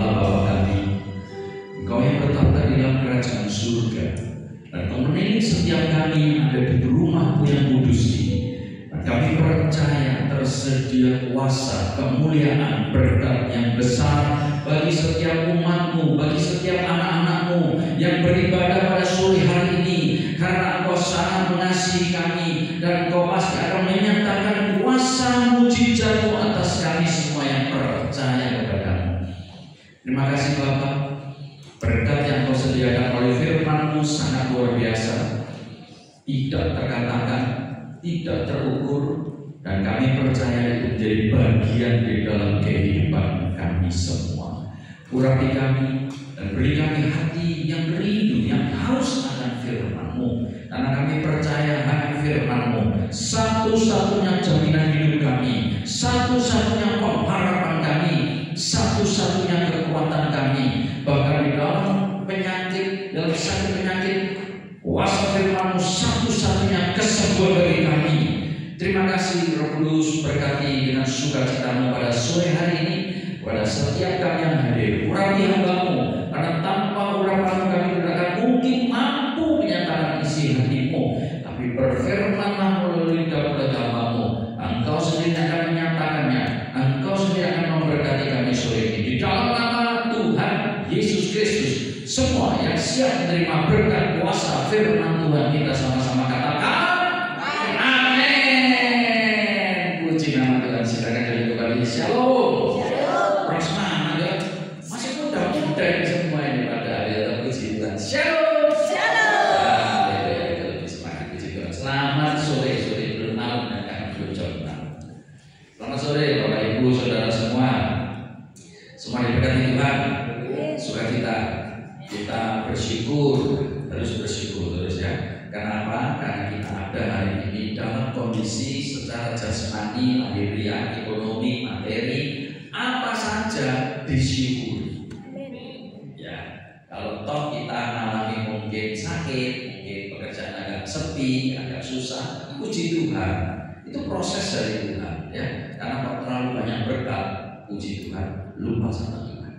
Allah Bapa kami, Engkau yang bertata di dalam kerajaan surga, dan Engkau menilai setiap kami yang ada di rumah-Mu yang kudus ini. Dan kami percaya tersedia kuasa, kemuliaan, berkat yang besar bagi setiap umat-Mu, bagi setiap anak-anak-Mu yang beribadah pada sore hari ini, karena Engkau sangat mengasihi kami dan Engkau pasti akan menyatakan kuasa mujizat-Mu atas kami semua yang percaya kepada-Mu. Terima kasih Bapa, berkat yang Kau sediakan oleh firman-Mu sangat luar biasa, tidak terkatakan, tidak terukur, dan kami percaya itu menjadi bagian di dalam kehidupan kami semua. Urapi kami dan beri kami hati yang rindu, yang haus akan firman-Mu, karena kami percaya hanya firman-Mu satu-satunya jaminan hidup kami, satu-satunya pengharapan kami, satu-satunya kekuatan kami. Bahkan di dalam penyakit, dalam sakit penyakit, kuasa firman-Mu satu-satunya kesembuhan bagi kami. Terima kasih Roh Kudus, berkati dengan sukacita-Mu pada sore hari ini, pada setiap kami yang hadir. Urapi hamba-Mu, karena tanpa urapan kami tidak akan mungkin mampu menyatakan isi hati-Mu. Tapi berfirmanlah melalui lidah hamba-Mu, Engkau sendiri akan menyatakannya, Engkau sendiri akan memberkati kami sore ini. Di dalam nama Tuhan Yesus Kristus, semua yang siap menerima berkat kuasa firman Tuhan, kita sama-sama katakan amin. Puji nama Tuhan. Silakan jadi kembali. Shalom. Orang semangat ya, masih muda-muda ini semua ini pada hari itu. Puji Tuhan. Shalom. Lebih semangat. Puji Tuhan. Selamat sore belum malam dan kami belum jam 6. Selamat sore Bapak Ibu Saudara semua. Semua diberkati Tuhan. Sukacita, kita bersyukur, terus bersyukur terus ya. Kenapa? Karena kita ada hari ini dalam kondisi secara jasmani, lahiriah, ekonomi, materi, apa saja disyukuri. Ya, kalau toh kita mengalami mungkin sakit, mungkin pekerjaan agak sepi, agak susah, puji Tuhan. Itu proses dari Tuhan ya. Karena terlalu banyak berkat, puji Tuhan, lupa sama Tuhan.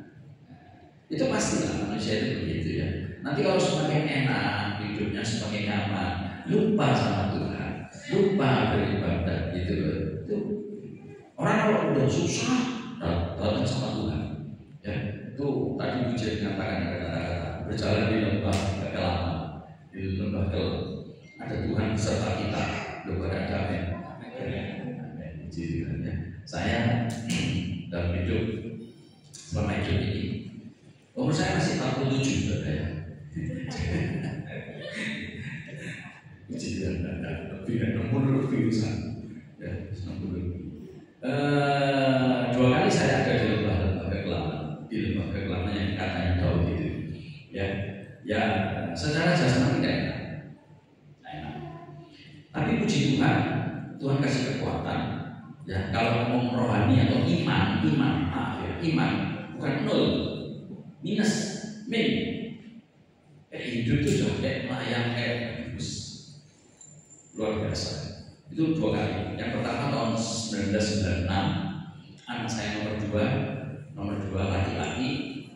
Itu pastilah manusia itu begitu ya. Nanti kalau semakin enak hidupnya, semakin nyaman, lupa sama Tuhan, lupa beribadah gitu loh. Itu orang kalau udah susah datang sama Tuhan ya. Itu tadi Pujian mengatakan kata-kata berjalan di lembah kegelapan, di lembah gelap ada Tuhan beserta kita, lupa ada damai. Puji Tuhan ya. Saya dalam hidup, selama hidup ini umur saya masih 47 saudara ya. Puji Tuhan, lebih dari 60 lebih ya, 60. 2 kali saya ada di lembah kegelapan, di lembah kegelapan yang katanya Daud itu ya. Ya secara jasmani tidak enak. Tapi puji Tuhan, Tuhan kasih kekuatan ya. Kalau ngomong rohani atau iman bukan 0 minus, min. Hidup itu sudah kayak melayang, kayak bagus, luar biasa. Itu 2 kali. Yang pertama tahun 1996, anak saya nomor 2 laki-laki,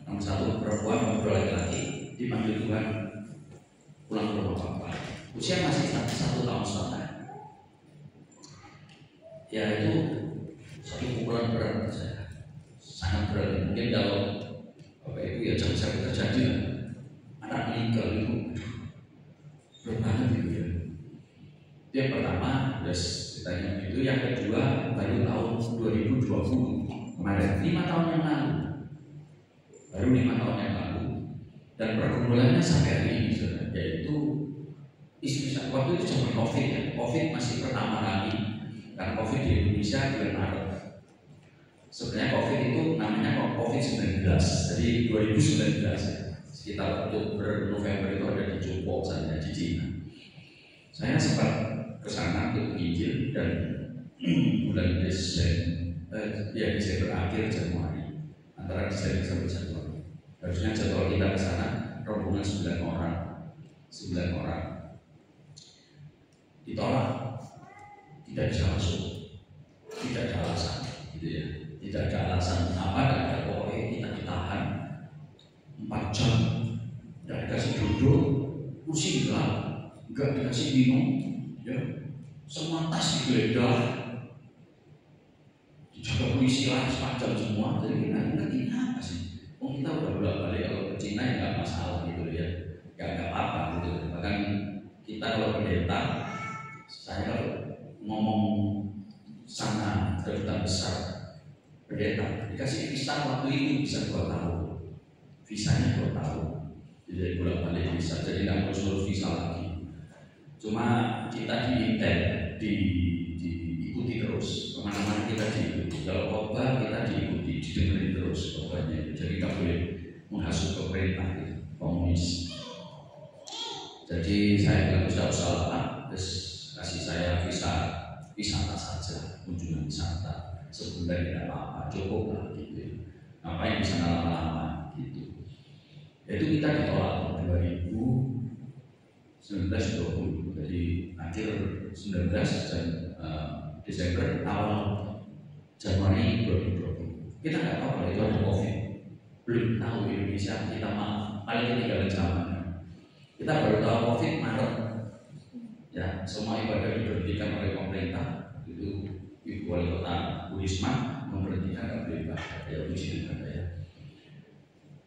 nomor 1 perempuan, nomor 2 laki-laki, dipanggil Tuhan pulang ke rumah Bapak. Usia masih 1 tahun setengah. Ya itu satu pukulan berat buat saya, sangat berat. Mungkin kalau Bapak Ibu ya jangan sampai terjadi lah. Anak meninggal itu berat banget gitu ya. Yang pertama, ditanya itu. Yang kedua, baru tahun 2020 kemarin, 5 tahun yang lalu. Baru 5 tahun yang lalu. Dan pergumulannya sampai hari ini, yaitu istri saya. Waktu itu zaman COVID ya. COVID masih pertama kali. Karena COVID di Indonesia bulan Maret. Sebenarnya COVID itu namanya COVID-19, jadi 2019 ya. Sekitar Oktober, November itu ada di Jepang sana, di Cina. Saya sempat ke sana untuk menginjil dan bulan Desember akhir Januari, antara Desember sampai Januari. Harusnya jadwal kita ke sana rombongan 9 orang. Ditolak, tidak bisa masuk, tidak ada alasan, gitu ya. Tidak ada alasan apa, tidak ada pokoknya kita ditahan kursi enggak dikasih minum, ya semua tas digeledah, dijaga polisi lah semacam semua. Jadi kita ngerti apa sih? Oh kita udah bolak-balik kalau ke Cina ya nggak masalah gitu ya, nggak apa-apa gitu. Bahkan kita kalau pendeta, saya kalau ngomong sana kedutaan besar pendeta dikasih visa waktu itu bisa 2 tahun, visanya 2 tahun, jadi bolak-balik bisa, jadi nggak harus ngurus visa lagi. Cuma kita diikuti terus, kemana-mana kita diikuti. Kalau khotbah kita diikuti, didengerin terus khotbahnya itu. Jadi nggak boleh menghasut pemerintah gitu, komunis. Jadi saya bilang tidak usah Pak, terus kasih saya visa wisata saja, kunjungan wisata sebulan tidak apa-apa, cukup lah gitu. Ngapain bisa lama-lama gitu. Itu kita ditolak tahun 2019-20. Jadi akhir 19 dan Desember, awal Januari 2020. Kita nggak tahu kalau itu ada COVID, belum tahu di Indonesia. Kita paling ketinggalan zaman. Kita baru tahu COVID Maret. Ya, semua ibadah diberhentikan oleh pemerintah. Itu Ibu Wali Kota Bu Risma memberhentikan nggak boleh ibadah, ya ujian ya.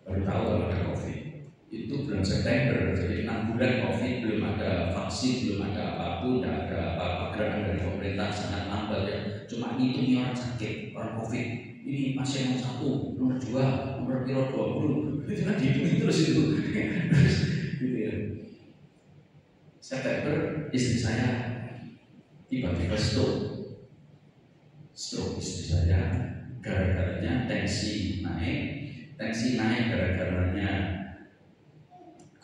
Baru tahu kalau ada COVID. Itu bulan September, jadi 6 bulan COVID, belum ada vaksin, belum ada apapun, tidak ada apa-apa gerakan dari pemerintah, sangat lambat ya. Cuma ngitungin orang sakit, orang COVID. Ini pasien nomor 1, nomor 2, nomor 20, itu kan dihitungin terus itu. Gitu ya. September istri saya tiba-tiba stroke istri saya, gara-garanya tensi naik gara-garanya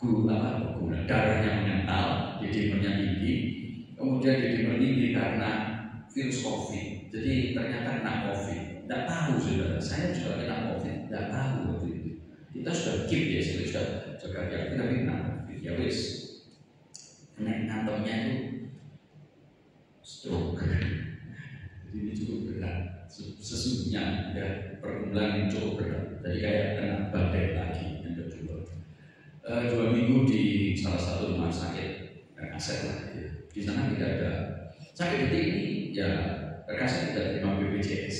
gula darahnya mengental, dimernya tinggi, kemudian dimer tinggi karena virus COVID. Jadi ternyata kena COVID. Tidak tahu saudara, saya juga kena COVID, tidak tahu waktu itu. Kita sudah keep ya, sudah jaga jarak, tapi kena COVID. Ya wis, kena kantornya itu stroke. Jadi ini cukup berat. Sesungguhnya ya pergumulan cukup berat. Jadi kayak kena badai lagi yang kedua. 2 minggu di salah satu rumah sakit Rekasek lah. Ya. Di sana tidak ada sakit detik ini ya. Rekasek tidak terima BPJS.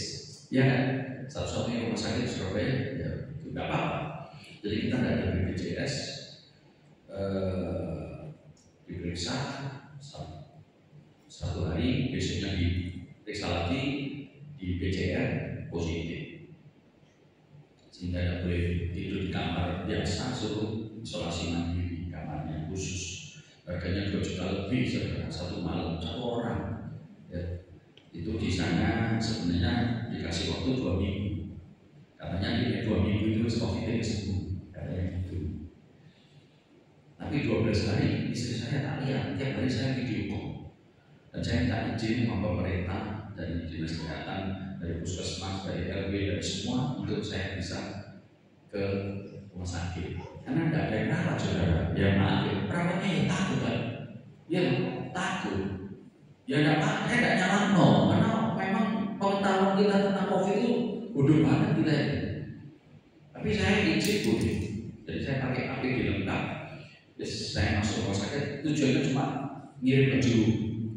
Ya kan? Satu-satunya rumah sakit Surabaya ya itu nggak apa-apa. Jadi kita tidak ada BPJS. Diperiksa 1 hari, besoknya diperiksa lagi di PCR positif, sehingga tidak boleh tidur di kamar biasa, suruh isolasi mandiri di kamarnya khusus. Harganya 2 juta lebih satu malam 1 orang. Ya. Itu di sana sebenarnya dikasih waktu 2 minggu. Katanya di 2 minggu itu COVID-nya sembuh, katanya gitu. Tapi 12 hari istri saya tak lihat, tiap hari saya video call. Dan saya minta izin sama pemerintah, dari dinas kesehatan, dari puskesmas, dari RW, dari semua untuk saya bisa ke rumah sakit. Karena tidak ada yang rawat saudara. Ya maaf, perawatnya ya takut kan? Ya takut. Ya saya tidak nyaman no, karena memang pengetahuan kita tentang COVID itu bodoh banget kita ya. Tapi saya izin boleh. Jadi saya pakai APD lengkap. Saya masuk rumah sakit, tujuannya cuma ngirim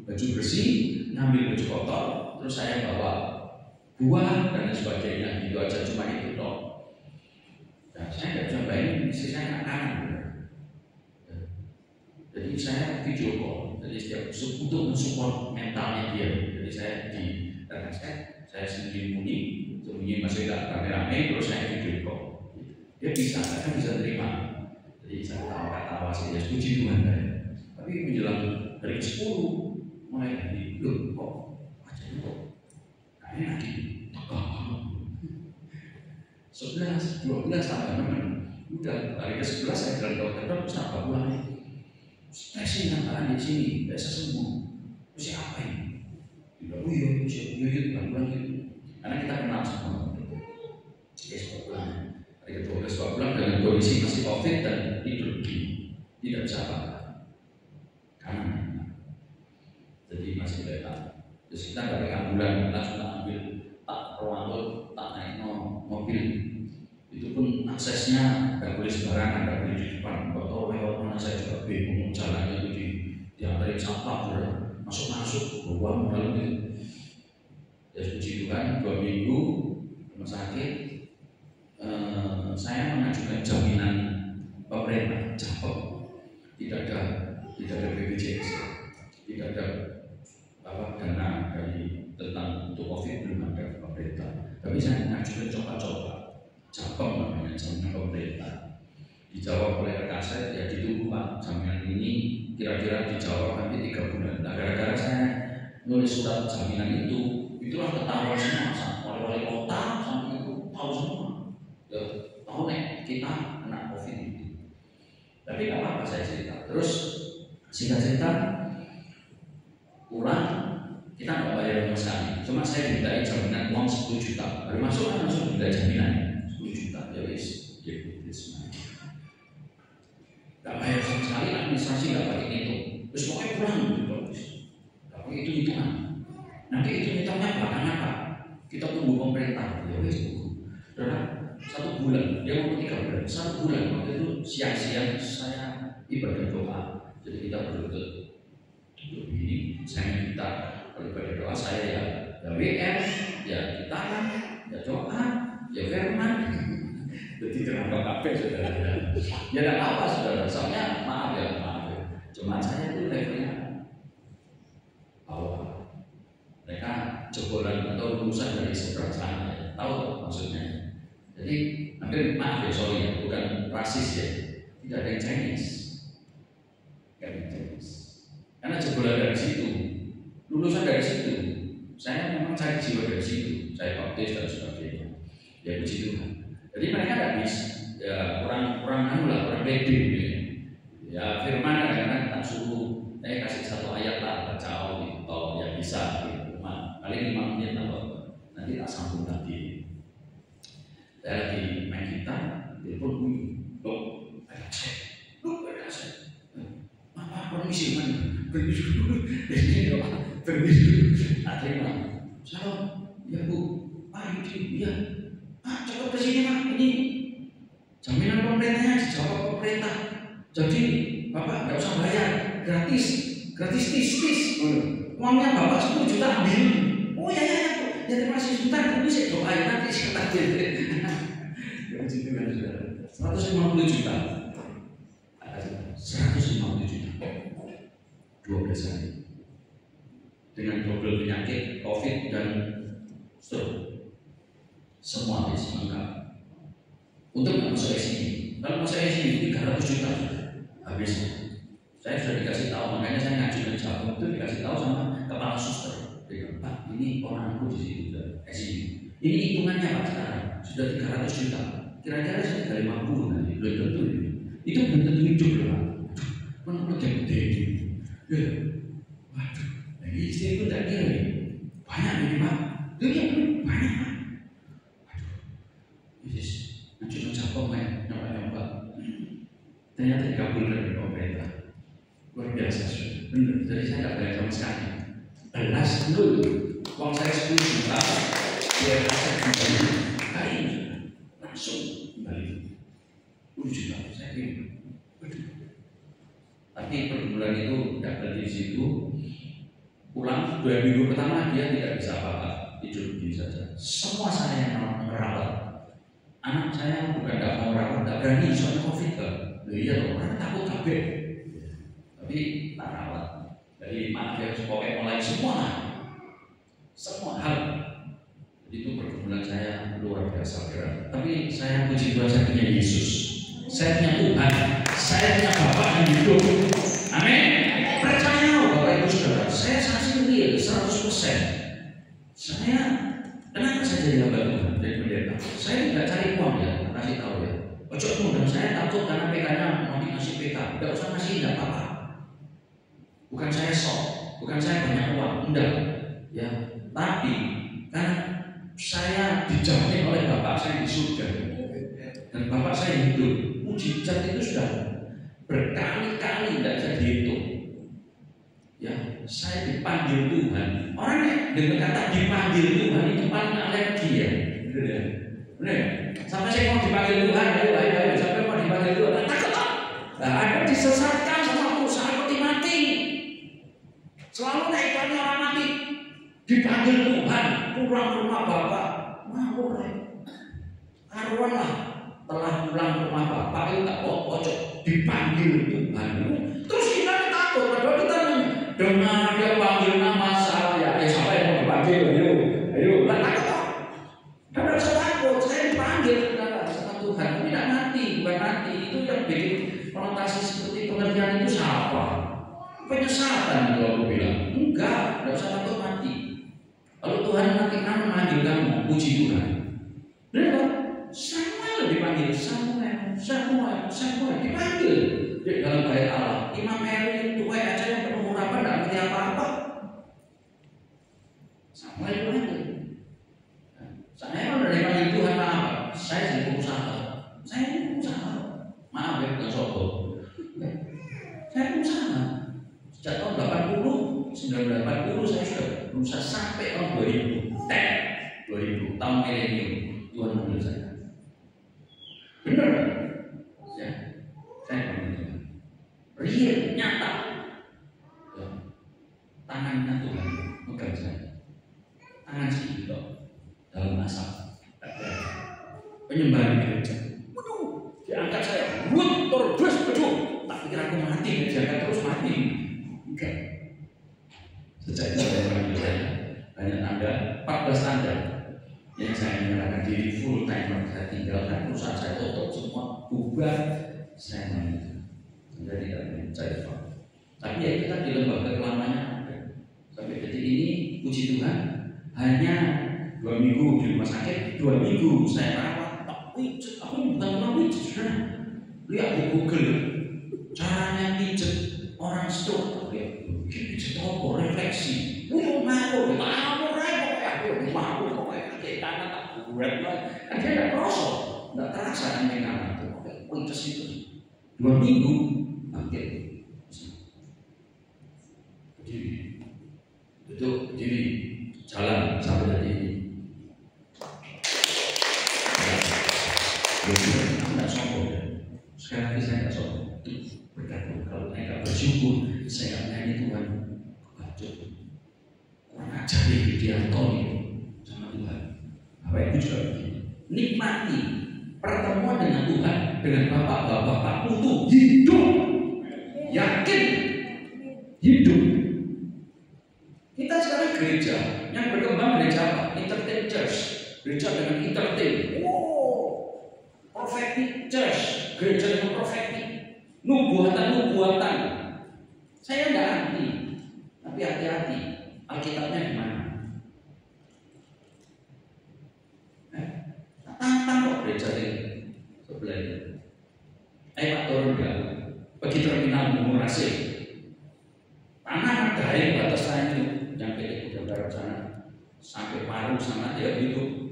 baju bersih, ngambil baju kotor, terus saya bawa buah dan sebagainya, gitu aja, cuma itu toh. Nah, saya nggak bisa bayangin istri saya anak-anak. Jadi saya video call, jadi setiap untuk mensupport mentalnya dia. Jadi saya di saya sembunyi masih tidak rame-rame, terus saya video call. Dia bisa terima. Jadi saya ketawa-ketawa saja, puji Tuhan kan. Tapi menjelang hari 10 mulai dari loh kok aja kok kayaknya lagi tegang. 11, 12 tambah teman. Udah hari ke-11 saya bilang dokter kenapa pulang nih? Stres kan di sini, tidak sembuh. Terus apa ini? Dia bilang, oh iya, pulang gitu. Karena kita kenal sama pulang. Hari ke-12 pulang dengan kondisi masih COVID dan tidur tidak bisa apa-apa. Karena jadi masih letak. Terus kita dari ambulan langsung ambil tak naik mobil. Itu pun aksesnya nggak boleh sembarangan, nggak boleh di depan. Kalau lewat mana saya juga bingung jalannya itu diantarin sampah, masuk buang dalam itu. Ya puji Tuhan, 2 minggu rumah sakit, saya mengajukan jaminan pemerintah, Japek, tidak ada BPJS, tidak ada dana dari tentang untuk COVID belum ada pemerintah. Tapi saya mengajukan coba-coba, Japek namanya, jaminan pemerintah. Dijawab oleh rekan saya, ya ditunggu Pak, jaminan ini kira-kira dijawab nanti 3 bulan. Nah, gara-gara saya nulis surat jaminan itulah ketahuan semua, wali kota sampai itu tahu semua. Ya, tahu nih kita kena COVID ini. Tapi nggak apa-apa saya cerita. Terus singkat cerita, pulang kita nggak bayar sama sekali. Cuma saya minta jaminan uang 10 juta. Baru masuk kan langsung minta jaminan 10 juta. Ya wis, ya semua. Nggak bayar sama sekali, administrasi nggak pakai itu. Terus pokoknya pulang gitu. Nggak pakai hitungan. Nanti hitungnya belakangan Pak. Kita tunggu pemerintah. Ya wis tunggu. Karena 1 bulan, dia mau 3 bulan. 1 bulan waktu itu siang-siang saya ibadah doa. Jadi kita berlutut. Begini, saya minta kalau ibadah doa saya ya WR, ya kita kan, ya doa, ya firman. Jadi kenapa kabeh saudara? Ya tidak apa saudara. Soalnya maaf ya. Cuma saya itu levelnya bawah. Mereka jebolan atau lulusan dari seberang sana, ya. Tahu maksudnya. Jadi hampir maaf ya, sorry ya, bukan rasis ya. Tidak ada yang Chinese. Tidak ada yang Chinese. Karena jebolan dari situ, lulusan dari situ. Saya memang cari jiwa dari situ. Saya baptis dan sebagainya. Ya puji Tuhan. Jadi mereka tidak bisa, ya kurang pede. Ya firman kadang-kadang tak suruh, kasih 1 ayat lah, baca gitu, tolong ya bisa gitu. Paling 5 menit atau nanti tak sambung lagi. Saya lagi main gitar, telepon bunyi, ada cek, apa permisi mana? Permisi dulu, tak terima. Salam, ya Bu, Pak ini, ya. Coba ke sini Pak, ini jaminan pemerintahnya dijawab pemerintah. Jadi Bapak nggak usah bayar, gratis tis. Uangnya Bapak 10 juta ambil. Oh ya terima kasih sebentar, ini saya doain nanti sebentar. 150 juta. 150 juta. 12 hari. Dengan double penyakit COVID dan stroke. Semua habis lengkap. Untuk nggak masuk ICU. Kalau masuk ICU 300 juta habis. Saya sudah dikasih tahu, makanya saya ngajukan Japek itu dikasih tahu sama kepala suster. Dia bilang, Pak, ini orangku di situ ICU. Ini hitungannya Pak sekarang sudah 300 juta. Kira-kira saya tinggal 50 nanti, belum tentu ini. Itu belum tentu hidup loh Pak. Mana gede itu? Ya, waduh. Ini istri itu tidak kira nih. Banyak ini Pak. Iya banyak Pak. Yes, cuma Japek main nyoba. Ternyata dikabulkan oleh pemerintah. Luar biasa sudah. Benar. Jadi saya tidak bayar sama sekali. Belas dulu. Uang saya 10 juta. Biar saya kembali. Hari ini langsung kembali 10 juta. Saya terima. Tapi per bulan itu tidak berhenti di situ. Pulang 2 minggu pertama dia tidak bisa apa-apa. Hidup begini saja. Semua saya yang merawat. Anak saya bukan tidak mau merawat, tidak berani soalnya COVID kan. Iya loh, orang takut kabeh. Tapi tak rawat. Jadi maaf ya, pokoknya mulai semua hal. Jadi itu pergumulan saya luar biasa berat. Tapi saya puji Tuhan, saya punya Yesus, saya punya Tuhan, saya punya Bapak yang hidup. Amin. Percaya Bapak Ibu Saudara, saya saksi real 100%. Saya kenapa saya jadi hamba Tuhan, jadi pendeta? Saya tidak cari uang ya, kasih tahu ya. Ojo mudah, saya takut karena PK-nya mau dikasih PK. Tidak usah ngasih, tidak apa-apa. Bukan saya sok, bukan saya banyak uang, enggak. Ya, tapi kan saya dijamin oleh Bapak saya di surga dan Bapak saya hidup. Mujizat itu sudah berkali-kali tidak bisa dihitung. Ya, saya dipanggil Tuhan. Orang yang dengan kata dipanggil Tuhan itu paling alergi ya. Benar. Sampai saya mau dipanggil Tuhan, ayo, sampai mau dipanggil Tuhan, takut tak? Nah, ada disesatkan sama perusahaan peti mati. Selalu kaitannya orang mati. Dipanggil Tuhan, pulang ke rumah Bapak, ngawur ya. Karuan lah, telah pulang ke rumah Bapak itu tak pojok, dipanggil Tuhan. Terus kita takut, padahal kita dengar dia panggil nama saya, siapa yang mau dipanggil? Ayo, lah takut tak? Tidak usah takut, saya dipanggil sama Tuhan, tidak mati, bukan mati. Itu yang bikin konotasi seperti pengertian itu siapa? Penyesatan kalau aku bilang, enggak usah takut mati. Kalau Tuhan nanti akan memanggil kamu, puji Tuhan. Benar? Samuel dipanggil, Samuel dipanggil. Di dalam ayat Allah, Imam Eli itu aja yang berpengurapan tidak ngerti apa-apa. Samuel dipanggil. Saya udah dipanggil Tuhan, maaf, saya jadi pengusaha. Maaf ya, bukan sombong. Saya pengusaha. Sejak tahun 1980 saya sudah berusaha sampai tahun 2000 tahun milenium Tuhan mengambil saya. Benar? Ya, saya mengambil Tuhan. Real, nyata. Ya. Tangannya Tuhan megang saya. Tangan segitu dalam asap. Penyembahan gereja. Waduh, diangkat saya. Terus, tak pikir aku mati, diangkat terus mati. Enggak. Sejak itu saya panggil saya banyak tanda 14 tanda yang saya menyerahkan diri full time. Saya tinggalkan perusahaan saya tutup semua, bubar, saya menikah. Saya tidak mencari Tuhan. Tapi ya itu tadi lembaga kelamanya ada. Sampai detik ini puji Tuhan hanya 2 minggu di rumah sakit, 2 minggu saya rawat. Tapi aku bukan orang pijet, lihat di Google caranya pijet orang stroke. Pijet apa refleksi? Ngawur pokoknya tangan tak buat kan dia tidak merosot, tidak terasa kan tangan itu. Pijet itu 2 minggu bangkit. Berdiri jalan sampai hari ini. Tidak sombong. Sekali lagi saya tidak sombong. Berkata kalau saya tidak bersyukur, saya nyanyi Tuhan. Kurang ajar dia Tony sama Tuhan. Apa itu juga begini. Nikmati pertemuan dengan Tuhan, dengan bapak-bapak untuk hidup. Yakin hidup. Kita sekarang gereja yang berkembang gereja apa? Entertain church. Gereja dengan entertain. Prophetic church. Gereja dengan prophetic. Nubuatan. Saya tidak anti, tapi hati-hati. Alkitabnya gimana? Tantang kok gereja ini sebelah ini. Pak turun pergi terminal Murasih. Tanah ada yang batas lain itu yang PT Kuda Barat sana sampai Paru sana ya itu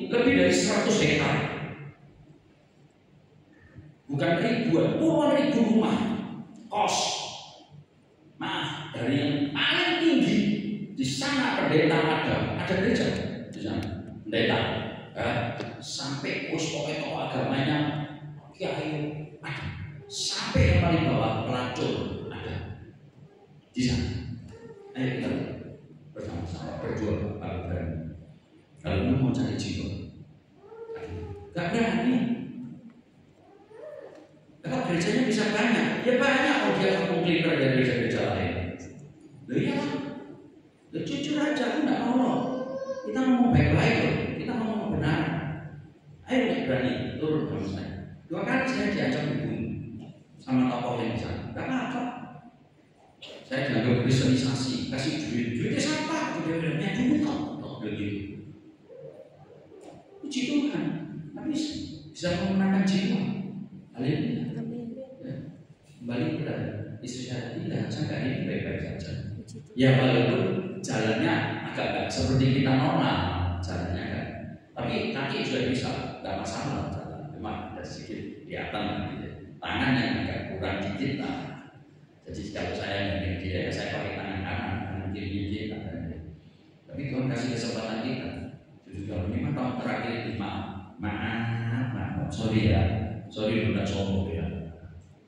lebih dari 100 hektar. Bukan ribuan, puluhan ribu rumah kos. Maaf, dari yang paling tinggi di sana pendeta ada gereja di sana pendeta sampai pokoknya tokoh agamanya kiai ada, sampai yang paling bawah pelacur ada di sana. Ayo kita bersama-sama berjuang bareng-bareng. Kalau mau cari jiwa, gak berani. Kalau gerejanya bisa banyak, ya banyak. Oh dia komputer dari gereja-gereja lain. Loh iya, loh jujur aja, aku nggak mau. Kita ngomong baik-baik loh, kita ngomong benar. Ayo nih berani turun sama saya. 2 kali saya diajak hubung sama tokoh yang di sana. Gak apa-apa. Saya dianggap kristenisasi, kasih duitnya siapa? Dia bilangnya duit kok, begitu. Puji Tuhan, tapi bisa memenangkan jiwa. Haleluya. Kembali kepada istri saya tidak, saya ini baik-baik saja. Ya walaupun jalannya agak seperti kita normal jalannya kan, tapi kaki sudah bisa, tidak masalah jalan. Cuma ada sedikit kelihatan gitu. Tangan yang agak kurang dikit lah. Jadi kalau saya dengan dia, saya pakai tangan kanan, tangan kiri dia. Tapi Tuhan kasih kesempatan kita. Jadi kalau 5 tahun terakhir ini maaf sorry udah sombong ya.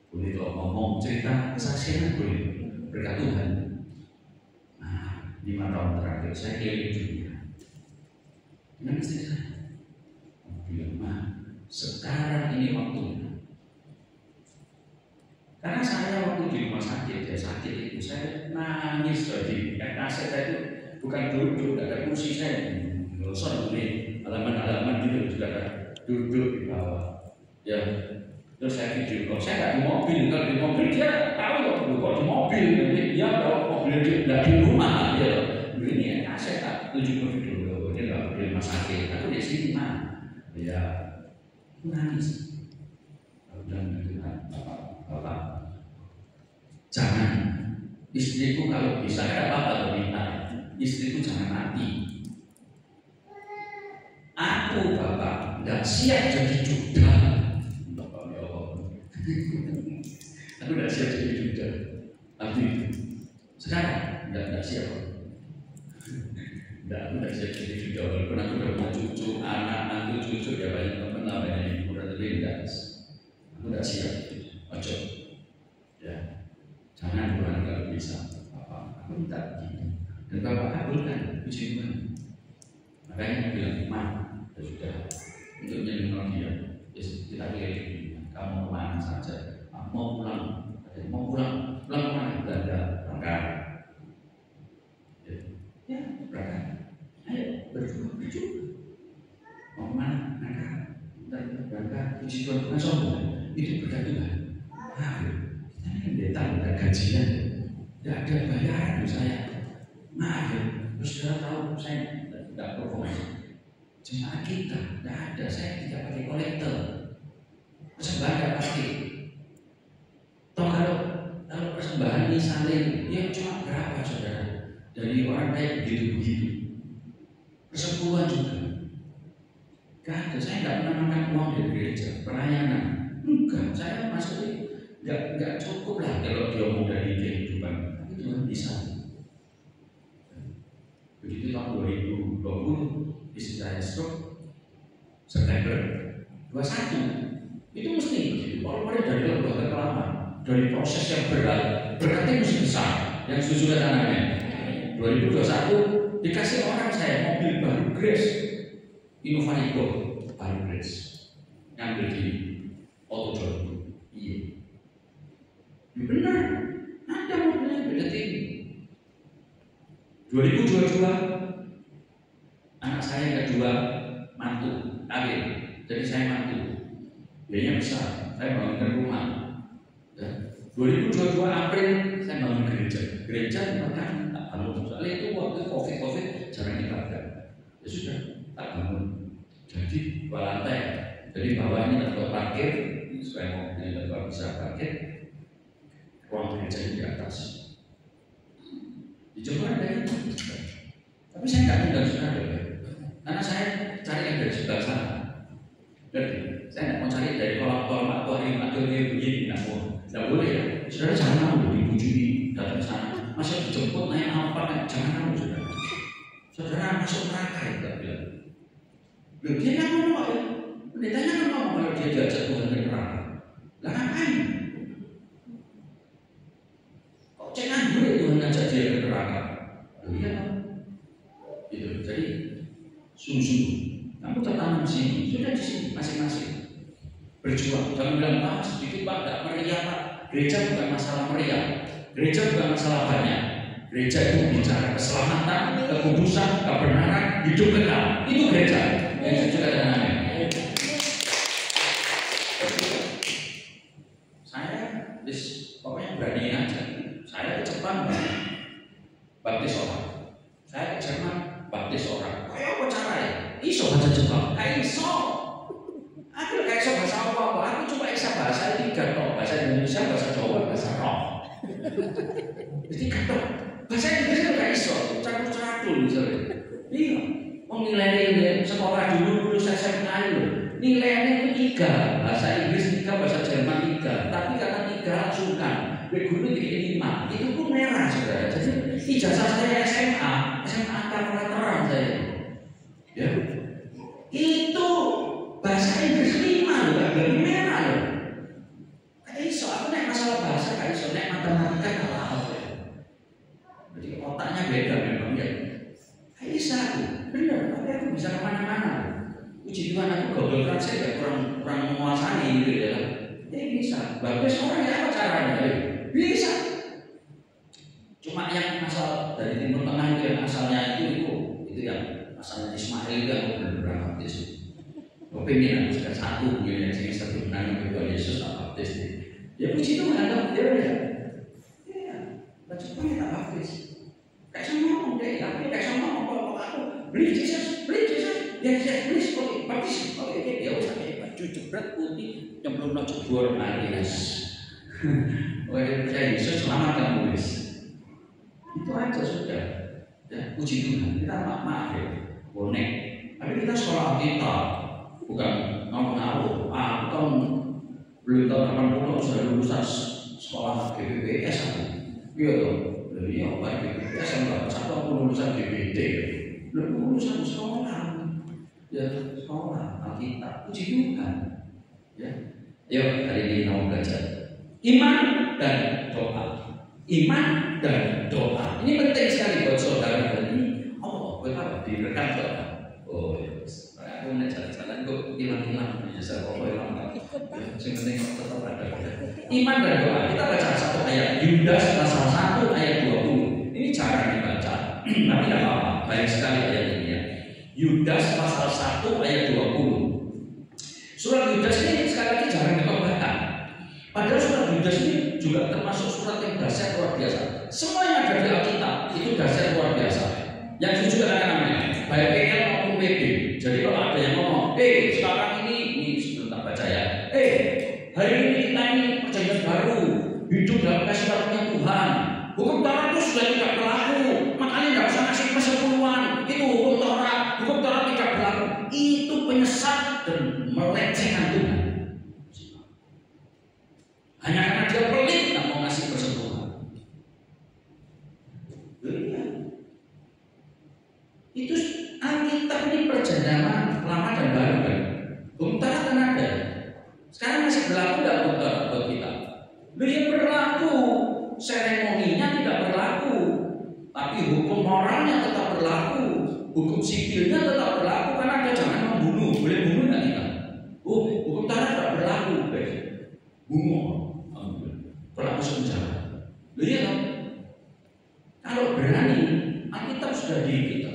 Boleh kalau ngomong cerita kesaksian boleh berkat Tuhan. Nah, 5 tahun terakhir saya keliling dunia. Dengan istri saya, bilang, "Ma, sekarang ini waktunya." Karena saya waktu di rumah sakit, dia sakit itu saya nangis tadi. Karena saya itu bukan duduk, tidak ada kursi saya. Ngosor ini halaman-halaman gitu juga ada duduk di bawah. Ya, terus saya video call. Saya nggak di mobil, kalau di mobil dia tahu kok di mobil. Jadi dia kalau mobil dia nggak di rumah ya. Ini ya, saya tak tunjuk ke video. Dia nggak di rumah sakit. Aku di sini mah. Ya, nangis. Dan Bapak, jangan istriku kalau bisa ada apa-apa minta istriku jangan mati. Aku Bapak nggak siap jadi duda. Bapak ya Allah. Aku nggak siap jadi duda. Tapi sekarang nggak siap. Aku nggak siap jadi duda. Walaupun aku udah punya cucu, anak cucu ya banyak teman lah banyak ibu tapi enggak. Aku nggak siap. Ojo. Ya. Jangan kurang kalau bisa. Bapak, aku minta begini. Dan Bapak kabulkan puji Tuhan. Makanya aku bilang, "Ma, ya sudah untuk menyenangkan dia, kita pilih kamu kemana saja. Mau pulang kemana? Belanda, berangkat. Ya, berangkat. Ayo berdua. Mau kemana? Berangkat. Puji Tuhan, bukan sombong. Itu berkat Tuhan. Kita ini pendeta, bukan gajian. Tidak ada bayaran saya. Maaf ya, terus saudara tahu saya tidak performance. Jemaat kita tidak ada, saya tidak pakai kolektor. Persembahan tidak pakai. Toh kalau persembahan misalnya, ya cuma berapa saudara? Dari orang kayak begitu. Persepuluhan juga. Gak ada, saya tidak pernah makan uang dari gereja, pelayanan. Enggak, saya maksudnya enggak cukup lah kalau dia mau dari kehidupan. Tapi Tuhan bisa. Begitu tahun 2020 istri saya stroke September 21 itu mesti begitu. Kalau dari lembaga lama, dari proses yang berat, berarti mesti besar. Yang setuju kata anaknya 2021 dikasih orang saya mobil baru Grace Innovanego baru Grace ngambil di Autodor. Iya benar, ada mobilnya beda tinggi. 2022 anak saya kedua mantu kawin, jadi saya mantu, biayanya besar, saya bangunkan rumah. 2022 April saya bangun gereja bahkan tak bangun, soalnya itu waktu COVID jarang dipakai. Ya sudah tak bangun, jadi 2 lantai, jadi bawahnya tempat parkir supaya mobilnya tetap bisa parkir, ruang gereja di atas. Dicoba ada itu, tapi saya nggak undang saudara ya, karena saya cari yang dari sebelah sana. Jadi saya nggak mau cari dari kolektor atau begini, nggak boleh ya. Saudara jangan mau dibujui datang sana, masih dijemput naik apa, jangan mau saudara. Saudara masuk neraka ya, nggak bilang. Dia nggak ngomong ya, pendetanya kan ngomong kalau dia diajak Tuhan ke neraka. Lah ngapain? Jangan boleh Tuhan ngajak dia ke neraka. Iya, gitu. Jadi sungguh-sungguh kamu tertanam sini, sudah di sini masing-masing berjuang. Jangan bilang Pak sedikit Pak, tidak meriah Pak. Gereja bukan masalah meriah, gereja bukan masalah banyak. Gereja itu bicara keselamatan, kekudusan, kebenaran, hidup kekal. Itu gereja. Yang juga ada namanya. Saya, pokoknya berani aja. Saya ke Jepang baptis orang, saya ke Jerman baptis orang. Kayak apa caranya? Iso bahasa Jepang, iso. Aku kayak iso bahasa apa? Aku cuma bisa bahasa 3 toh, bahasa Indonesia, bahasa Jawa, bahasa Roh. Jadi kata bahasa Inggris itu kayak iso, cakul-cakul misalnya. Iya, nilai sekolah dulu SMA itu nilainya itu 3, bahasa Inggris 3, bahasa Jerman 3. Tapi karena 3 langsung kan. Guru 5, itu pun merah saudara. Jadi ijazah saya SMA terang saya. Ya. Itu bahasa Inggris 5 loh, Puji Tuhan aku Google Translate kurang menguasai gitu ya. Bisa. Bagus orang ya apa caranya? Bisa. Cuma yang asal dari Timur Tengah itu yang asalnya itu yang asalnya Ismail itu yang belum pernah baptis. Kepingin aku sudah satu yang satu menang kepada Yesus tak baptis. Ya puji Tuhan tak dia ya. Ya. Baca Tuhan tak baptis. Kayak sama ngomong deh, tapi kayak sama ngomong aku beli Jesus. Ya, please, oke, baptis, oke, ya usah kayak baju jebret putih yang belum jebor alias. Oleh percaya Yesus selamat kamu guys. Itu aja sudah. Ya, puji Tuhan. Kita maaf ya, bonek. Tapi kita sekolah kita bukan ngawur. Aku kan belum tahun 80 sudah lulusan sekolah GPPS aku. Iya dong. Iya, baik GPPS yang satu aku lulusan GPD. Belum lulusan sekolah. Ya sekolah Alkitab, puji Tuhan. Ya, yuk hari ini kita mau belajar iman dan doa. Iman dan doa ini penting sekali buat saudara hari ini. Oh, buat apa? Diberkat doa. Oh, yes. Aku mau jalan-jalan kok hilang-hilang bisa kok hilang. Yang penting tetap ada. Iman dan doa. Kita baca satu ayat Yudas pasal 1 ayat 20. Ini jarang dibaca, tapi tidak apa-apa. Baik sekali ayat ini ya. Yudas pasal 1 ayat 20. Surat Yudas ini sekali lagi jarang dibaca. Padahal surat Yudas ini juga termasuk surat yang dahsyat luar biasa. Semua yang ada di Alkitab itu dahsyat luar biasa. Yang jujur namanya baik PL maupun PB. Jadi kalau ada yang ngomong, sekarang ini sebelum tak baca ya. Hari ini kita ini perjanjian baru, hidup dalam kasih karunia Tuhan. Hukum Taurat itu sudah tidak berlaku, makanya tidak usah ngasih persepuluhan. Itu hukum Taurat tidak berlaku. Itu penyesat dan melecehkan Tuhan. Hanya karena dia pelit tidak mau ngasih persepuluhan. Itu Alkitab ini perjanjian lama dan baru kan. Hukum Taurat kan ada. Sekarang masih berlaku tidak hukum Taurat buat kita? Dia berlaku. Seremoninya tidak berlaku, tapi hukum moralnya tetap berlaku, hukum sipilnya tetap berlaku karena ada jangan membunuh, boleh bunuh nggak kita? Hukum Taurat tidak berlaku, guys. Bunuh, berlaku sepenjara. Lihat kan? Kalau berani, Alkitab sudah di kita.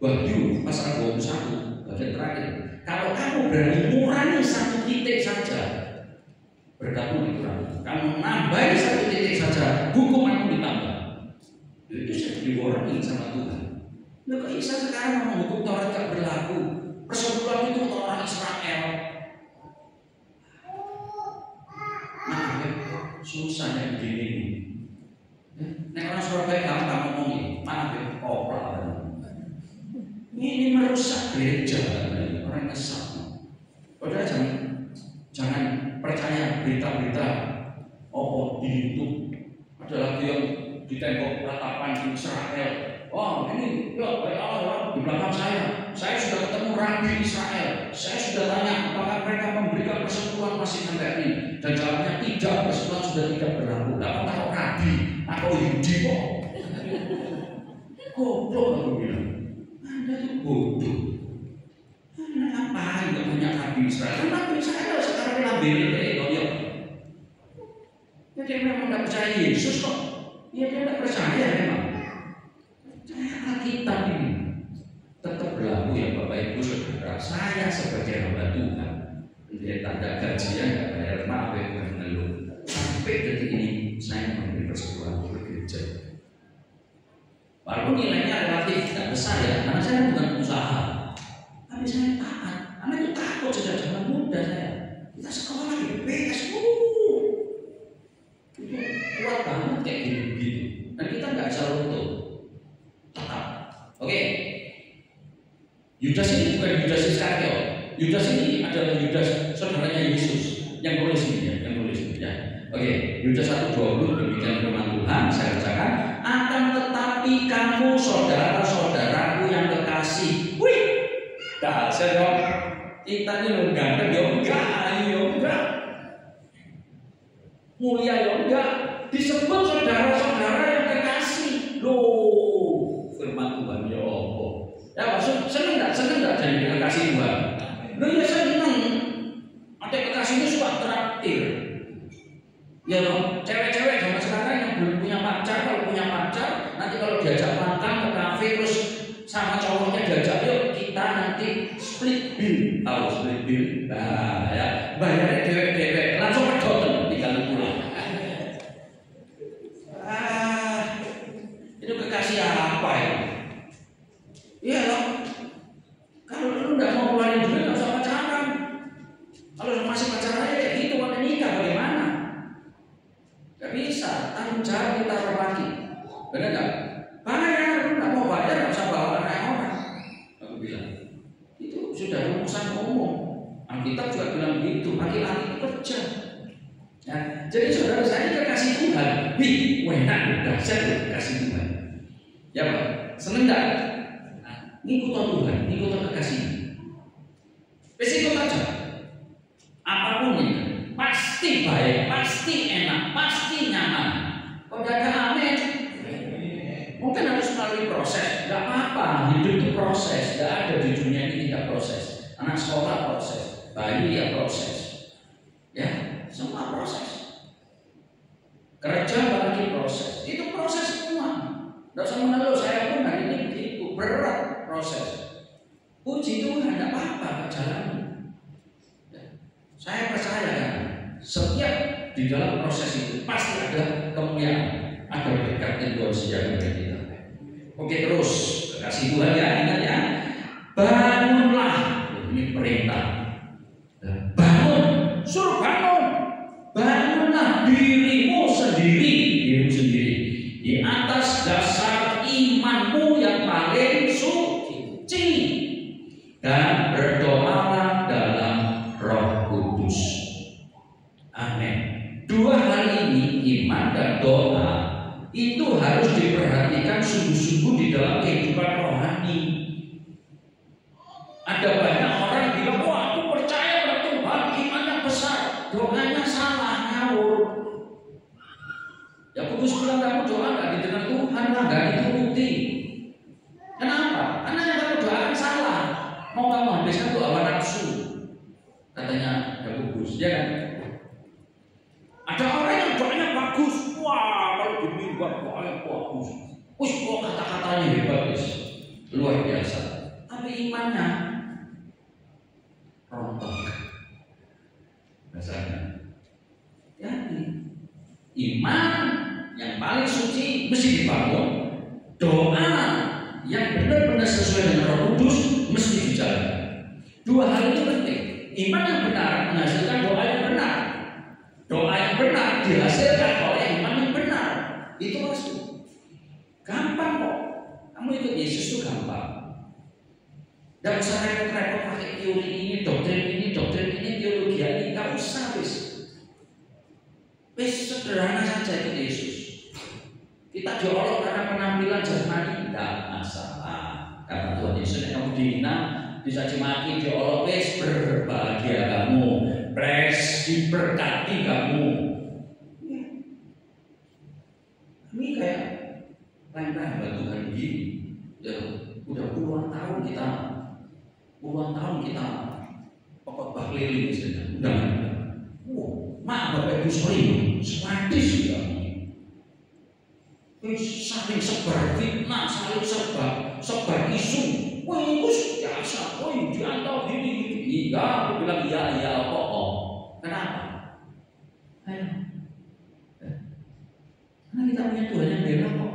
Wahyu pasal 21 bagian terakhir. Kalau kamu berani mengurangi satu titik saja, bergabung dikurangi. Kalau nambahin satu titik saja, hukumanmu ditambah. Itu sudah diwarnai sama Tuhan. Ya kok Isa sekarang ngomong hukum Taurat tidak berlaku? Persepuluhan itu orang Israel. Nah, susah yang begini. Nek orang Surabaya gampang ngomongin, maaf ya, opera. Ini merusak gereja, orang kesal. Padahal jangan percaya berita-berita. Di YouTube ada lagi yang di tembok ratapan di Israel. Oh ini ya baik Allah di belakang saya sudah ketemu Rabi Israel. Saya sudah tanya apakah mereka memberikan persepuluhan masih sampai ini, dan jawabnya tidak, persepuluhan sudah tidak berlaku. Lalu tahu Rabi atau Yudi kok? Goblok aku bilang. Anda itu bodoh. Anda ngapain nggak punya Rabi Israel? Kan Rabi Israel sekarang labelin dia memang tidak percaya Yesus kok. Dia tidak percaya memang. Alkitab ini tetap berlaku ya Bapak Ibu Saudara. Saya sebagai hamba Tuhan, dia tanda gajian nggak bayar, maaf ya bukan mengeluh. Sampai detik ini saya memberi persepuluhan untuk gereja. Walaupun nilainya relatif tidak besar ya, karena saya bukan usaha. Tapi saya taat. Karena itu takut sejak zaman muda saya. Kita sekolah di BPS. Itu kuat banget kayak gitu. Dan kita nggak bisa runtuh. Tetap. Oke. Yudas ini bukan Yudas Iskariot. Yudas ini adalah Yudas saudaranya Yesus yang nulis ini ya. Oke. Yudas 1:20 demikian firman Tuhan. Saya bacakan. Akan tetapi kamu saudara-saudaraku yang kekasih. Wih. Dahsyat dong. Kita ini ganteng ya enggak. Mulia ya enggak, disebut saudara-saudara yang kekasih. Loh, firman Tuhan ya Allah. Ya maksud seneng nggak jadi kekasih Tuhan? Lu ya seneng. Ada kekasih itu suka traktir. Ya loh, cewek-cewek zaman sekarang yang belum punya pacar, kalau punya pacar, nanti kalau diajak makan ke kafe terus sama cowoknya diajak, yuk kita nanti split bill. Tahu split bill? Nah ya, bayarnya dewek-dewek, langsung pedot tinggal pulang. Itu kekasih apa ini? Iya loh, kalau lu nggak mau keluarin duit nggak usah pacaran. Kalau masih pacaran aja kayak gitu, kalau nikah bagaimana? Gak bisa, tanggung jawab kita lagi. Benar nggak? Bayar, lu nggak mau bayar nggak usah bawa anak orang. Aku bilang, itu sudah rumusan umum. Alkitab juga bilang begitu, laki-laki kerja. Ya, jadi saudara saya kekasih Tuhan, enak dahsyat kekasih Tuhan. Ya Pak, seneng nggak? Ngikut Tuhan, ngikut kekasih. Ikut aja. Apapun ini, pasti baik, pasti enak, pasti nyaman. Kalau gak ada amin, mungkin harus melalui proses. Gak apa-apa, hidup itu proses. Gak ada di dunia ini tidak proses. Anak sekolah proses, bayi ya proses. Ya, semua proses. Kerja apalagi proses. Itu proses semua. Gak usah mengeluh, saya pun hari ini begitu berat proses. Puji Tuhan, gak apa-apa berjalan. Saya percaya kan, setiap di dalam proses itu pasti ada kemuliaan, ada berkat yang Tuhan sediakan bagi kita. Oke terus, kasih Tuhan ya, ingat ya, bangunlah, ini perintah. Bangun, suruh bangun, bangunlah dirimu sendiri di atas dasar imanmu yang paling suci dan berdoalah dalam Roh Kudus. Amin. Dua hal ini, iman dan doa, itu harus diperhatikan sungguh-sungguh di dalam kehidupan rohani. Ada banyak orang bilang, wah aku percaya pada Tuhan, imannya besar, doanya salah, ngawur. Ya Kudus bilang kamu doa nggak didengar Tuhan, nggak dituruti. Kenapa? Karena yang kamu doakan salah. Mau kamu habiskan tuh hawa nafsu. Katanya Yakobus, ya kan? Ada orang yang doanya bagus, wah kalau dimimbar doanya bagus, kata-katanya hebat, luar biasa. Tapi imannya rontok, biasanya. Ya, iman yang paling suci mesti dibangun, doa yang benar-benar sesuai dengan Roh Kudus mesti dijalankan. Dua hal itu penting. Iman yang benar menghasilkan doa yang benar. Doa yang benar dihasilkan oleh iman yang benar. Itu maksud. Gampang kok. Kamu ikut Yesus itu gampang. Gak usah repot-repot pakai teori ini, doktrin ini, teologi ini. Gak usah wis. Wis sederhana saja ikut Yesus. Kita diolok karena penampilan jasmani, tidak masalah. Karena Tuhan Yesus yang kamu dihina, dicaci maki, diolok, wes berbahagia kamu, pres diberkati kamu. Ya. Ini kayak lain-lain buat Tuhan begini. Ya, udah puluhan tahun kita pokok keliling misalnya. Udah. Mak Bapak Ibu sorry, sematis ya. Saling sebar fitnah, saling sebar isu. Wah itu biasa, diantau gini. Iya, aku bilang iya, kok. Kenapa? Karena kita punya Tuhan yang bela kok.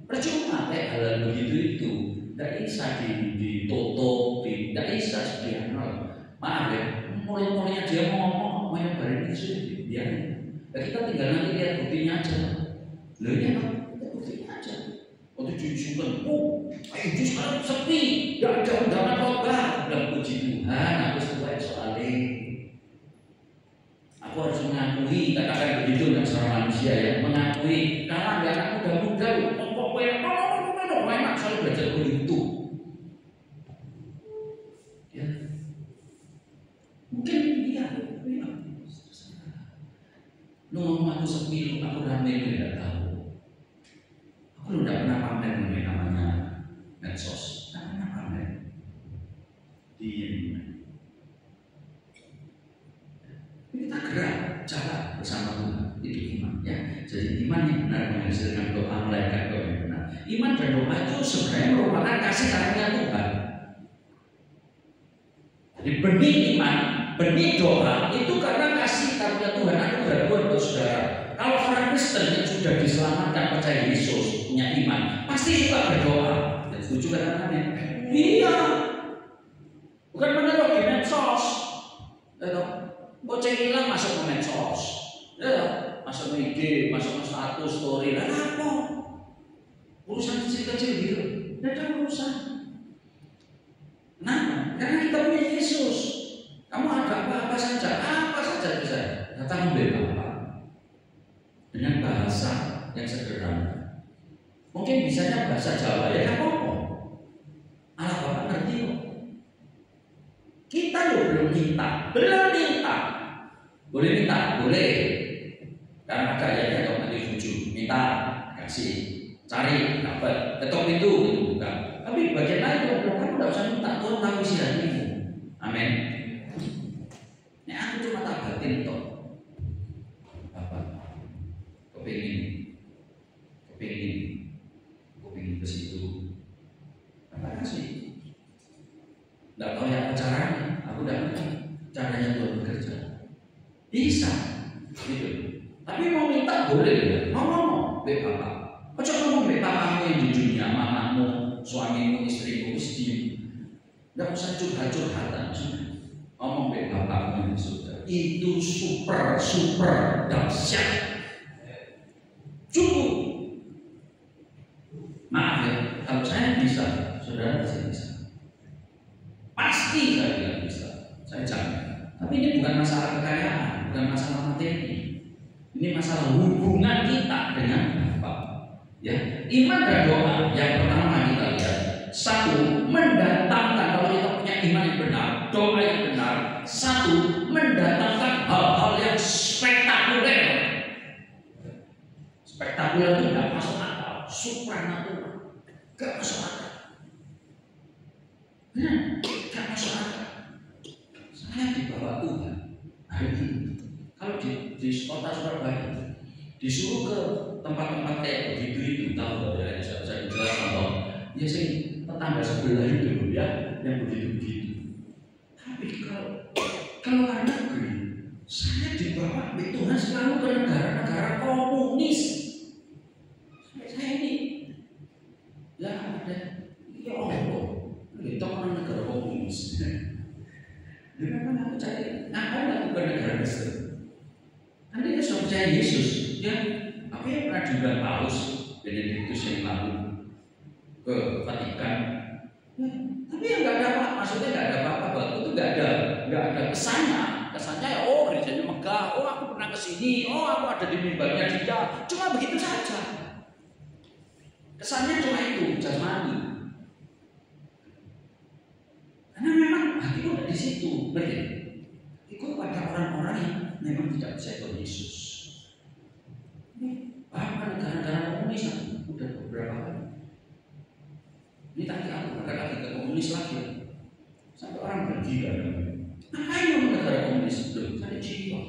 Percuma kayak hal begitu itu, tidak bisa ditutup, tidak bisa sediano. Maaf ya, mulai-mulainya dia mau yang bareng itu biarin. Kita tinggal nanti lihat buktinya aja. Loh ya kan? Aja. Waktu diisukan, itu sekarang sepi, tidak ada undangan khotbah. Bilang puji Tuhan, aku sesuai soalnya. Aku harus mengakui, katakan begitu dengan seorang manusia ya, mengakui karena dia anak muda-muda, pokoknya enak selalu belajar begitu. Ya, mungkin iya. Lu ngomong aku sepi, aku rame, lu tidak tahu. Aku tidak pernah pamer namanya medsos, tidak pernah pamer. Diem. Kita gerak jalan bersama Tuhan, itu iman ya. Jadi iman yang benar menghasilkan doa, melahirkan doa yang benar. Iman dan doa itu sebenarnya merupakan kasih karunia Tuhan. Jadi benih iman, benih doa itu karena kasih karunia Tuhan, anugerah Tuhan buat saudara. Kalau orang Kristen yang sudah diselamatkan percaya Yesus, punya iman, pasti juga berdoa. Dan setuju kan amin? Iya. Bukan menaruh di medsos. Boceng hilang masuk ke medsos. Ya, masuk ke IG, masuk ke status story. Lah apa? Urusan kecil-kecil gitu. Tidak ada urusan. Kenapa? Karena kita punya Yesus. Kamu ada apa saja bisa datang membela apa? Dengan bahasa yang sederhana. Mungkin bisanya bahasa Jawa ya apa-apa. Allah Bapak ngerti kok. Kita belum minta. Boleh minta, boleh. Karena ada ayatnya kalau nanti tujuh, minta, kasih, cari, dapat, ketok pintu, gitu bukan. Tapi bagian lain kalau kamu tidak usah minta, Tuhan tahu isi hatimu. Amin. Ini aku cuma tak batin toh. Apa? Kepingin ke situ. Apa kasih? Tidak tahu yang caranya, aku tidak ngerti caranya Tuhan bekerja. Bisa, gitu. Tapi mau minta boleh ya, mau, bapak. Kau coba ngomong bapakmu yang di dunia, mamamu, suamimu, istrimu, istri. Tidak usah curhat-curhatan. Ngomong bapakmu yang sudah. Itu super dahsyat. Cukup. Maaf ya, kalau saya bisa, saudara saya bisa. Pasti saya tidak bisa, saya jamin. Tapi ini bukan masalah kekayaan, bukan masalah materi. Ini masalah hubungan kita dengan Bapa. Ya, iman dan doa yang pertama kita lihat. Satu, mendatangkan, kalau kita punya iman yang benar, doa yang benar. Satu, mendatangkan hal-hal yang spektakuler. Spektakuler itu tidak masuk akal, supranatural, gak masuk akal. Gak masuk akal. Saya dibawa Tuhan. Kalau di kota Surabaya disuruh ke tempat-tempat kayak begitu itu, tahu ya, saya jelaskan toh. Ya sih tetangga sebelah itu ya, yang begitu-begitu. Tapi kalau luar negeri, saya dibawa Tuhan selalu ke negara-negara komunis. Saya ini, ya ada, ya Allah, itu orang negara komunis. Kenapa aku cari? Ngapain aku ke negara Kristen? Kan dia sudah percaya Yesus. Ya, apa yang pernah juga Paus Benediktus yang lalu ke Vatikan? Tapi yang nggak ada apa, maksudnya nggak ada apa-apa. Waktu itu nggak ada kesannya. Kesannya ya, oh gerejanya megah, oh aku pernah ke sini, oh aku ada di mimbarnya dia. Cuma begitu saja. Kesannya cuma itu, jasmani. Karena memang hati udah di situ, berarti ikut pada orang-orang yang memang tidak percaya kepada Yesus. Bahkan negara-negara komunis udah beberapa kali. Ini tadi aku berangkat lagi ke komunis lagi, sampai orang bergila. Ngapain mau negara komunis? Belum ada jiwa.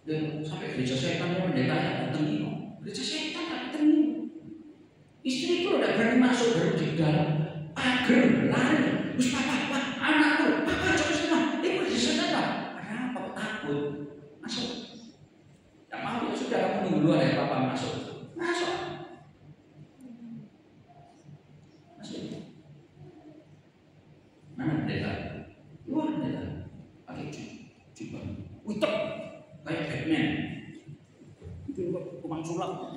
Dan sampai gereja setan yang pendetanya datang ini, gereja setan datang ini. Istri itu udah berani masuk baru di dalam. Agar lari, terus papa, anakku, papa coba semua, ini gereja setan pak. Kenapa kok takut? Masuk. Tak mau ya sudah, kamu tunggu dulu ada papa masuk. Masuk. Mana pendeta? Luar pendeta. Pakai jubah. Witek. Kayak Batman. Itu kumang sulap.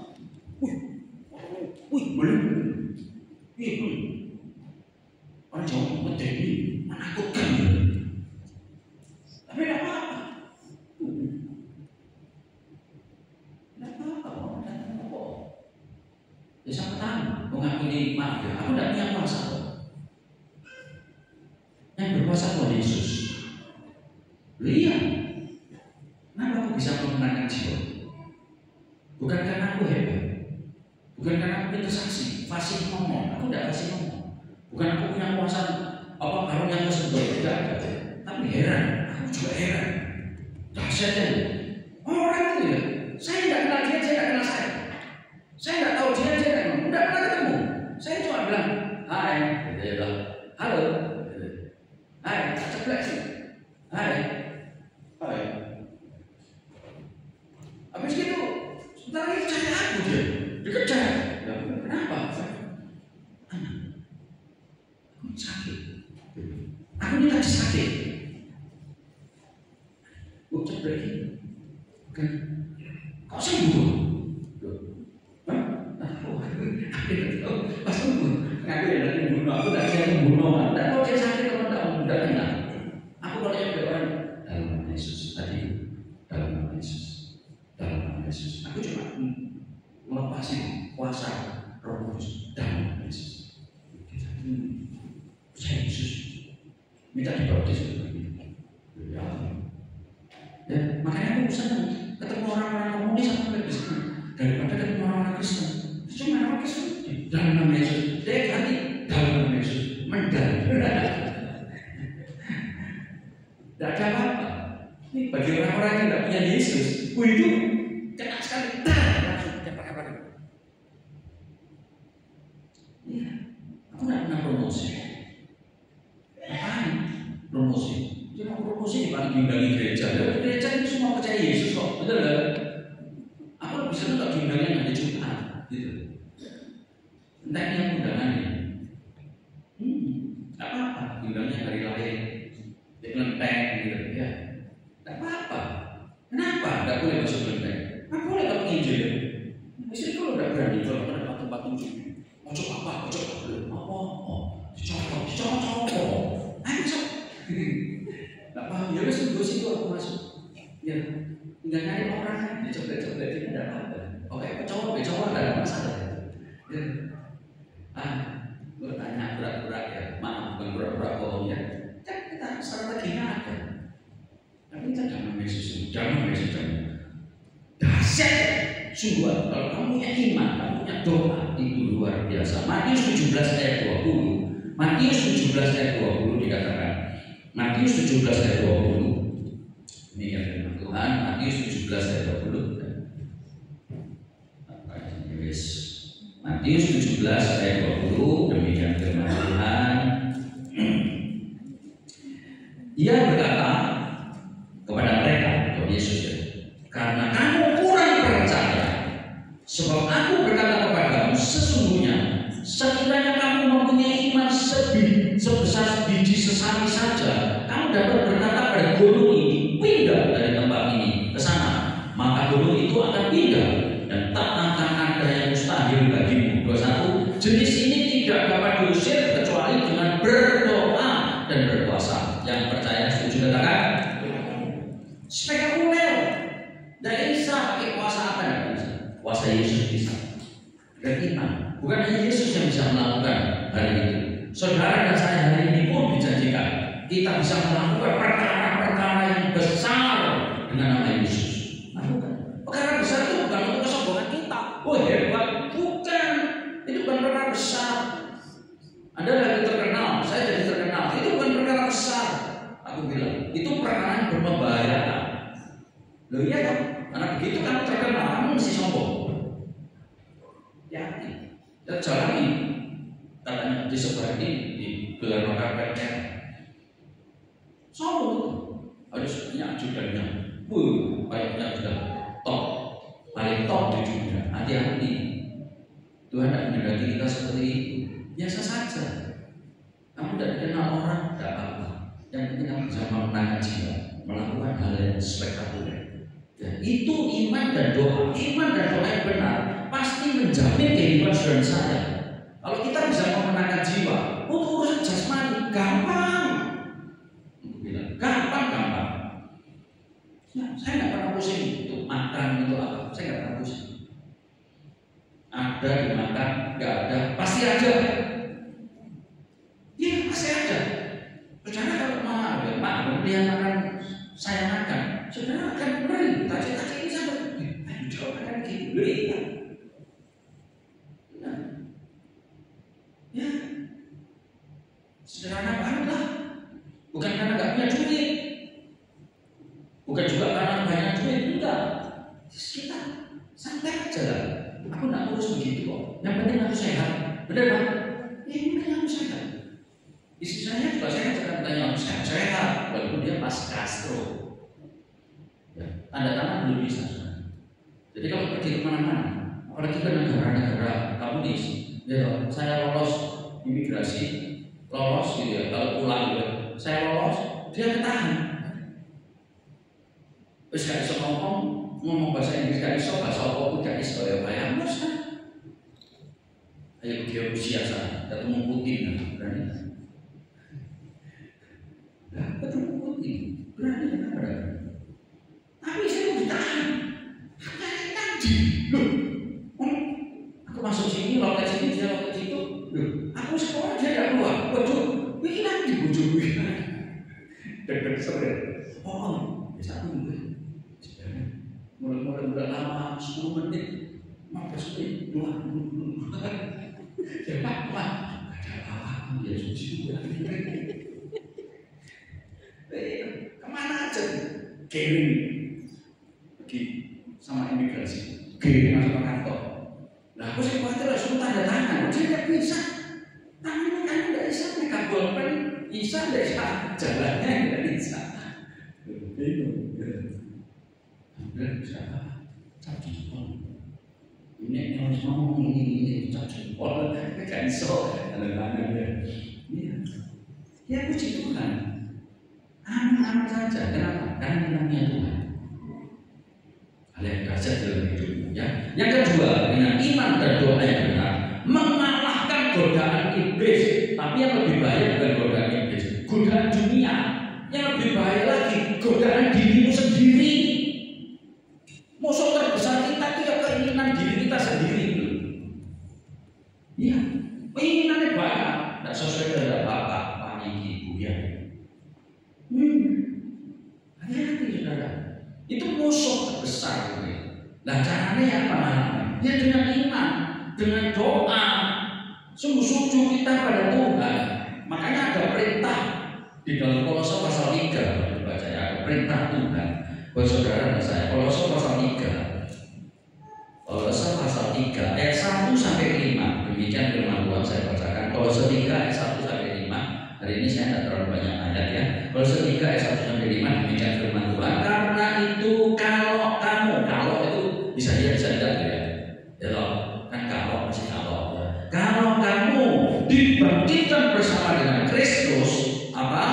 Belum. Belum. Orang Jawa medeni menakutkan. Tapi tidak apa-apa. Tidak apa-apa. Ya sama tahu. Mengakui maaf ya. Aku tidak punya kuasa. Yang berkuasa Tuhan Yesus. Lihat. Kenapa aku bisa memenangkan jiwa? Bukan karena aku hebat. Bukan karena aku pintar saksi, fasih ngomong. Aku tidak fasih ngomong. Bukan aku punya kuasa apa dahsyatnya. Orang itu ya, saya tidak kenal dia, saya tidak kenal saya. Saya tidak tahu dia, saya tidak pernah ketemu. Saya cuma bilang, hai, dia bilang, halo, hai, ceplek sih, hai. Habis gitu, sebentar lagi cari aku dia, dikejar. Kenapa? Aku sakit. Aku ini lagi sakit. Gue ceplek ini, kan? Kau sembuh? Pas sembuh, aku ya lagi bunuh. Aku tak bisa membunuh. Tak tahu dia sakit atau tidak kenal. Aku kalau yang orang dalam nama Yesus tadi, dalam nama Yesus, dalam nama Yesus. Aku cuma melepasi kuasa Roh Kudus dalam nama Yesus. Saya Yesus minta dibaptis. Ya, makanya aku senang ketemu orang-orang komunis sama Kristen daripada ketemu orang-orang Kristen. Cuma orang Kristen dalam nama Yesus. Dia ganti dalam nama Yesus. Mendal. Tidak ada apa-apa. Ini bagi orang-orang yang tidak punya Yesus, itu kena sekali. Langsung dapat apa? Iya, aku tidak pernah promosi. Apaan? Promosi. Cuma promosi paling diundangi gereja. Gereja itu semua percaya Yesus kok, betul nggak? Aku bisa nggak diundangnya ada Jumat, gitu. Entah ini yang undangannya. Nggak apa-apa, diundangnya hari lain, di kelenteng, gitu ya. Nggak apa-apa. Kenapa? Nggak boleh masuk kelenteng. Nggak boleh kalau Injil. Istri kalau nggak berani kalau pada tempat Injil. Ojo apa? Dicopot. Ayo cok. Nggak paham, ya wes gue situ aku masuk. Ya, tinggal nyari orang dicopet-copet itu tidak apa-apa. Oke, cowok tidak ada masalah. Ya. Gue tanya berat-berat ya, maaf bukan berat-berat bohong ya. Kan kita strateginya ada. Tapi kita jangan Yesus, jangan. Dahsyat, sungguh kalau kamu punya iman, kamu punya doa itu luar biasa. Matius 17 ayat 20. Matius 17 ayat 20 dikatakan. Matius 17 ayat 20. Ini ya firman Tuhan, Matius 17 ayat 20. Matius 17 ayat 20, demikian firman Tuhan. Ia berkata kepada mereka, Yesus ya, karena kamu kurang percaya, sebab aku berkata kepadamu sesungguhnya, sekiranya kamu mempunyai iman sebesar biji sesami saja, kamu dapat berkata pada gunung ini, pindah dari tempat ini ke sana, maka gunung itu akan pindah dan tak akan ada yang mustahil bagimu. 21. Jenis ini tidak dapat diusir kecuali dengan berdoa dan berpuasa. Yang percaya setuju katakan? Spektakuler. Tidak bisa pakai puasa apa yang bisa? Puasa Yesus bisa. Dan iman. Bukan hanya Yesus yang bisa melakukan hari itu. Saudara dan saya hari ini pun dijanjikan kita bisa melakukan perkara-perkara yang besar dengan nama Yesus. Lakukan. Perkara besar itu bukan untuk kesombongan kita. Oh hebat, bukan. Itu bukan perkara besar. Anda lagi terkenal, saya jadi terkenal. Itu bukan perkara besar. Aku bilang, itu perkara yang bermembahayakan. Loh iya kan? Karena begitu kamu terkenal, kamu mesti sombong. Ya, kita jalani. Katanya di sebelah ini di gelar karpetnya. Sombong itu. Harus punya ajudannya. Kayaknya sudah top, paling top di dunia. Hati-hati. Tuhan tidak menghendaki kita seperti itu. Biasa saja. Kamu tidak kenal orang, tidak apa-apa. Yang penting kamu bisa memenangkan jiwa, melakukan hal yang spektakuler. Ya, itu iman dan doa. Iman dan doa yang benar pasti menjamin kehidupan saudara saya. Kalau kita bisa memenangkan jiwa, untuk urusan jasmani gampang. Gampang. Ya, saya nggak pernah pusing untuk makan itu apa. Saya nggak pernah pusing. Ada dimakan, nggak ada, pasti ada. Iya, pasti ada. Saudara kalau mau dia makan, saya makan, saudara akan beri. Tadi ini sama. Ayo coba makan gitu, beri. Ya, sederhana banget lah. Bukan karena nggak punya duit. Bukan juga karena banyak duit, enggak. Kita santai aja lah. Aku nggak urus begitu kok. Yang penting aku sehat. Benar kan? Ya yang penting aku sehat. Istri saya juga sehat, jangan tanya aku sehat. Walaupun dia pas Castro. Ya, tanda tangan belum bisa. Jadi kalau pergi kemana-mana, apalagi ke negara-negara komunis, ya saya lolos imigrasi, lolos gitu ya. Kalau pulang ya, saya lolos, dia ketahan. Terus gak bisa ngomong bahasa Inggris, gak bisa bahasa apa-apa, gak bisa ya bayang bos kan. Ayo ke Rusia sana, ketemu Putin, berani. Nah, ketemu Putin, berani kan ada. Tapi saya mau ditahan. Aku tadi, loh, aku masuk sini, loket sini, dia loket situ, loh, aku sekolah dia gak keluar. Waduh, bikin nanti bujur gue. Deg-deg sore. Oh, bisa tunggu. Mulai lama 10 menit, 15 menit, 2 ya Pak, ada apa-apa ya suci juga. Kemana aja? Kirim pergi sama imigrasi, kirim masuk ke kantor. Nah aku sih khawatir langsung tanda tangan, saya nggak bisa. Tangan kan nggak bisa, mereka bolpen bisa nggak bisa, jalannya nggak bisa. Bingung. Dan siapa? Cap jempol. Ini harus ngomong ini cap jempol. Kan so, ada ya. Iya. Ya puji Tuhan. Aman-aman saja. Kenapa? Karena kita punya Tuhan. Hal yang dahsyat dalam hidupmu ya. Yang kedua, dengan iman dan doa yang benar, mengalahkan godaan iblis. Tapi yang lebih bahaya bukan godaan iblis, godaan dunia. Yang lebih bahaya lagi, godaan dirimu sendiri. Musuh terbesar kita itu ya keinginan diri kita sendiri. Iya, keinginannya banyak, tidak sesuai dengan bapak, panik, ibu ya. Hati-hati saudara, itu musuh terbesar. Nah caranya apa? Ya dengan iman, dengan doa, sungguh-sungguh kita pada Tuhan. Makanya ada perintah di dalam Kolose pasal 3, kalau dibaca ya, ada perintah Tuhan. Buat saudara dan saya, Kolose pasal 3, Kolose pasal 3 ayat 1 sampai 5. Demikian firman Tuhan saya bacakan. Kolose 3 ayat 1 sampai 5. Hari ini saya tidak terlalu banyak ayat ya. Kolose 3 ayat 1 sampai 5. Demikian firman Tuhan. Karena itu kalau itu bisa dia bisa tidak ya. Ya loh, kan kalau masih kalau ya. Kalau kamu dibangkitkan bersama dengan Kristus, apa?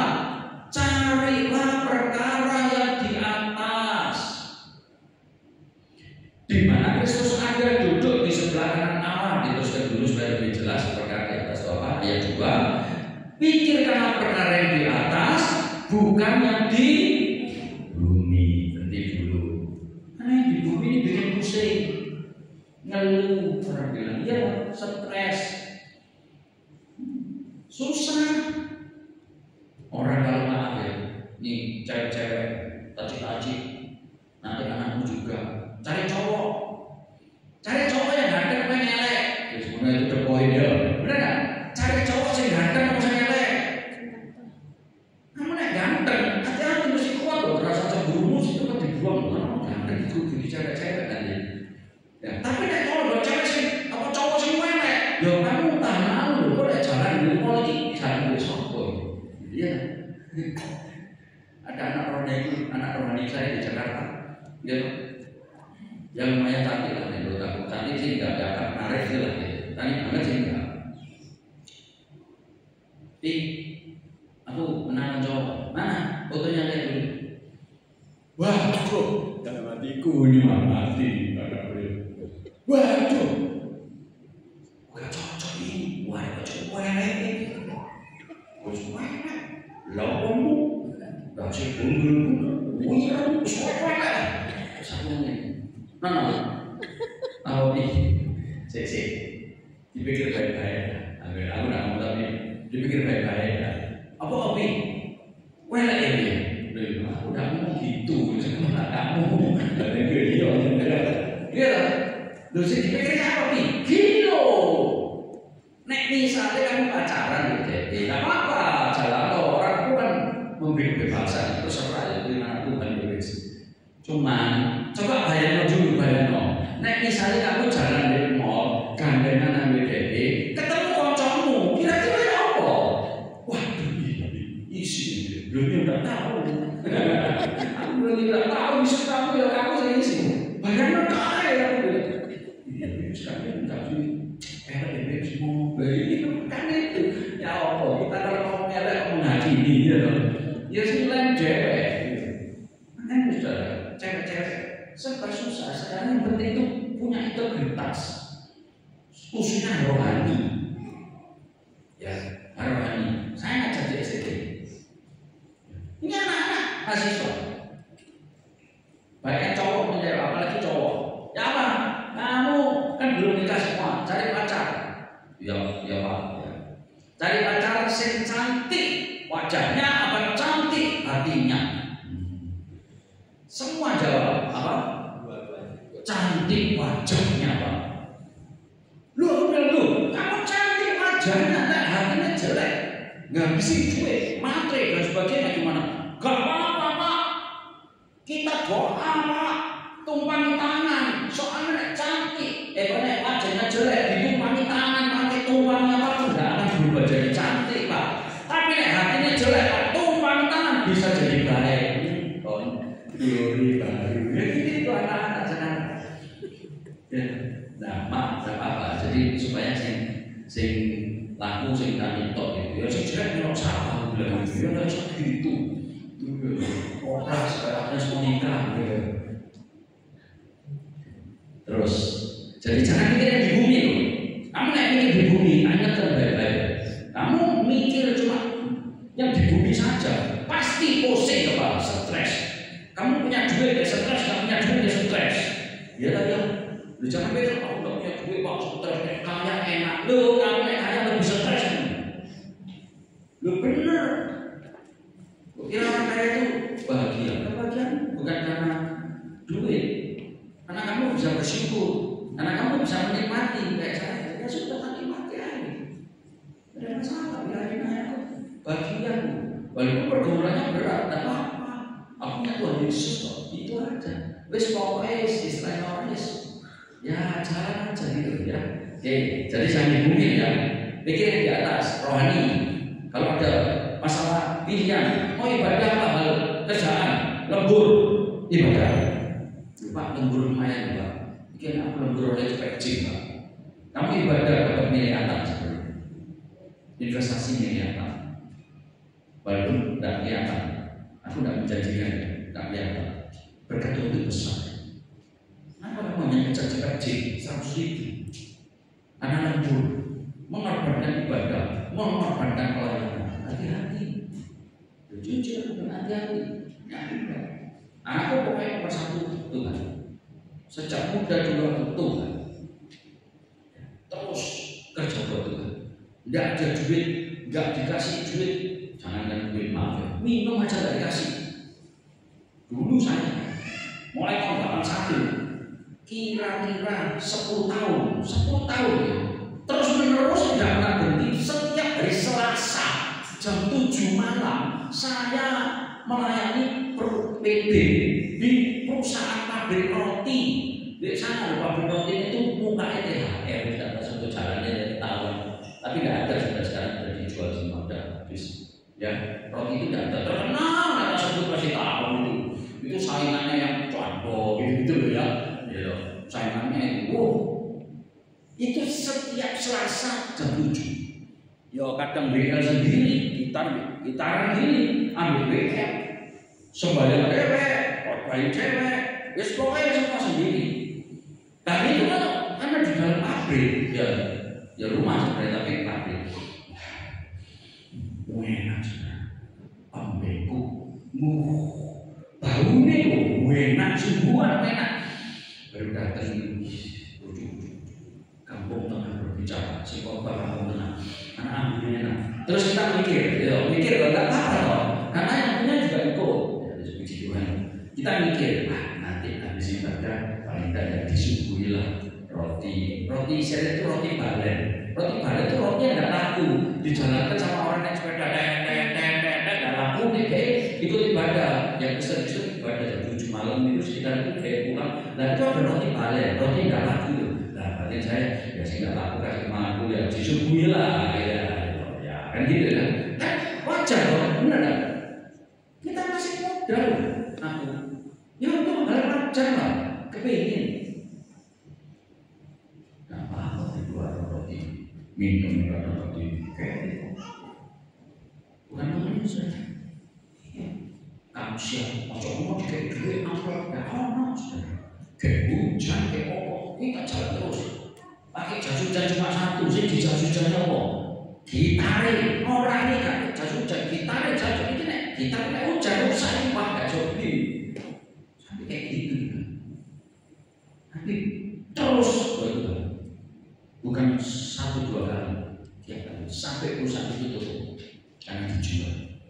Carilah perkara yang di atas, di mana Kristus ada duduk di sebelah kanan Allah. Diteruskan dulu supaya lebih jelas perkara di atas apa? Ayat 2. Pikirkanlah perkara yang di atas, bukan yang di bumi. Berhenti dulu. Karena yang di bumi ini bikin pusing, ngeluh, orang bilang ya stres, susah. Orang kalau maaf ya, nih cewek-cewek taci-taci, nanti anakmu juga cari cowok yang ganteng apa yang elek. Ya sebenarnya itu the point ya, benar kan? Cari cowok yang ganteng apa yang elek. Kamu nek ganteng, hati-hati mesti kuat loh. Rasa cemburumu itu kan dibuang loh. Kamu ganteng itu jadi cewek-cewek kan ya. Ya, tapi nek kalau cewek sih, apa cowok sih elek, ya kamu tahan malu loh. Kok nek jalan dulu mau lagi jalan dulu sopo. Iya. Ada anak rohani saya di Jakarta, gitu. Yang lumayan cantik lah, menurut aku cantik sih nggak dapat menarik sih lah, cantik banget sih enggak. Aku menang cowok, mana fotonya lihat dulu. Waduh, dalam hatiku ini mati, nggak boleh. Waduh, nggak cocok ini, wah cocok ini, lawanmu, gak sih bunga, bunyiran, suara, sambungnya. Tahu nih, sih, dipikir baik-baik. Aku nggak mau tapi dipikir baik-baik. Apa kopi? Welek ya dia. Aku udah ngomong gitu, cuma kamu ada video, iya lah. Dosen dipikir apa nih? Gino. Nek misalnya kamu pacaran gitu, nggak apa-apa, jalan orang kan memberi kebebasan, terserah ya, itu anak Tuhan. Cuman coba bayangno dulu bayangno. Nek misalnya kamu jalan di mall, gandengan ambil DP, ketemu kancamu, kira-kira ya apa? Waduh, isi belum enggak tahu. Aku belum enggak tahu isi kamu ya kamu saya isi. Bayangno kae ya aku. Iya, sekarang enggak sih. DP semua. Ini kan itu. Ya apa? Kita kalau mau ngelak menghakimi ya loh. Ya sih lain cewek. Kan sudah cewek-cewek serba susah. Sekarang yang penting itu punya integritas, khususnya rohani. Ya, rohani. Saya ngajar di SD. Ini anak-anak mahasiswa. Baik cowok menjawab, apalagi cowok. Ya apa? Kamu kan belum nikah semua, cari pacar. Ya Pak. Ya. Cari pacar yang cantik wajahnya, apa cantik hatinya. Semua jawab apa? Cantik wajahnya Pak. Lu, kamu cantik wajahnya, nah hatinya jelek, ngabisin duit, matre dan sebagainya gimana? Gak apa-apa Pak. Kita doa Pak, tumpangi tangan. Soalnya nek cantik, nek wajahnya jelek, ditumpangi tangan, pakai tumpangi apa tidak akan berubah jadi cantik Pak. Tapi nek hatinya jelek, Pak, tumpangi tangan bisa jadi baik. Teori baru, ya gitu anak-anak sekarang. Ya, nah maaf, tidak apa-apa. Jadi supaya sing laku sing kami tok gitu. Ya sing jelek nyolok siapa bilang gitu. Ya nggak usah gitu. Operasi kayak semua nikah. Terus, jadi jangan mikir yang di bumi loh. Kamu nggak mikir di bumi, hanya terbaik-baik. Kamu mikir cuma yang di bumi saja, pasti pusing kepala, stres. Kamu punya duit ya stres, nggak punya duit ya stres. Ya tadi ya, lu jangan pikir aku nggak punya duit pak stres, kaya enak. Lu kamu kaya lebih stres. Lu bener. Kira orang kaya itu bahagia. Kebahagiaan bukan karena duit, karena kamu bisa bersyukur, karena kamu bisa menikmati. Kayak saya, ya sudah menikmati aja. Tidak ada masalah. Biarin aja kok. Bahagiamu, walaupun pergaulannya berat, tidak apa. Aku punya Tuhan Yesus kok, itu aja. Wes pokoknya istilahnya orang Yesus. Ya jalan aja gitu ya. Oke, jadi jangan dibungkit ya. Pikir yang di atas, rohani. Kalau ada masalah pilihan, mau ibadah apa hal kerjaan, lembur, ibadah. Pak lembur lumayan Pak. Mungkin aku lembur oleh cepet Pak. Kamu ibadah dapat miliaran sebenarnya. Investasi miliaran. Walaupun tidak kelihatan. Aku tidak menjanjikan, tidak kelihatan. Berkat Tuhan itu besar. Kenapa kamu hanya kejar CPJ 100.000? Karena lembur, mengorbankan ibadah, mengorbankan pelayanan. Hati-hati, jujur, hati-hati. Aku pokoknya nomor satu Tuhan. Sejak muda juga Tuhan. Terus kerja buat Tuhan. Tidak ada duit, nggak dikasih duit. Jangankan duit maaf ya. Minum aja gak dikasih. Dulu saya mulai tahun 81 kira-kira 10 tahun ya. Terus menerus tidak pernah berhenti. Setiap hari Selasa jam 7 malam saya melayani PD di perusahaan pabrik roti. Di sana pabrik roti itu mukanya THR, tidak ada satu jalannya tahun. Tapi tidak ada sekarang sudah dijual semua udah habis. Ya, roti itu tidak terkenal, ada satu kasih tahu itu saingannya yang cuanto gitu loh ya, saingannya itu, itu setiap Selasa jam 7. Ya kadang BL sendiri, gitaran gini, ambil BL, sembahyang cewek, khotbah cewek, wes pokoknya semua sendiri. Tapi itu kan karena di dalam pabrik, ya rumah sebenarnya tapi pabrik. Enak sudah, ambeku, baunya kok enak, sungguhan enak. Baru datang kampung tengah berbicara, si korban kampung tengah, anak ambilnya enak. Terus kita mikir nggak apa-apa loh, karena yang punya juga ikut. Ya, puji Tuhan. Kita mikir, nanti habis ibadah paling tidak disuguhi lah roti saya itu roti balen. Roti balen itu roti yang nggak laku, dijalankan sama orang yang sepeda nggak laku nih, ikut ibadah. Yang besar ibadah jam 7 malam itu sekitar itu kayak pulang. Nah itu ada roti balik, roti nggak laku loh. Nah berarti saya ya sih nggak laku kasih temanku ya disuguhi lah ya kan gitu kan. Kan wajar loh, benar kan? Kita masih muda loh, aku. Ya itu hal wajar lah, kepingin. Nah apa itu ada roti, minum ada roti kayak gitu. Bukan manusia. Kamu siap, mau kayak duit apa? Ya ono, kayak hujan, kayak apa? Kita jalan terus. Pakai jas hujan cuma satu, sih di jas hujannya apa? Gitare, orang ini kan jas hujan, gitare, jas hujan ini nih, gitar kayak hujan rusak ini pakai jadi. Sampai kayak gitu. Tapi terus betul, bukan 1-2 kali, tiap kali sampai perusahaan itu tutup karena dijual.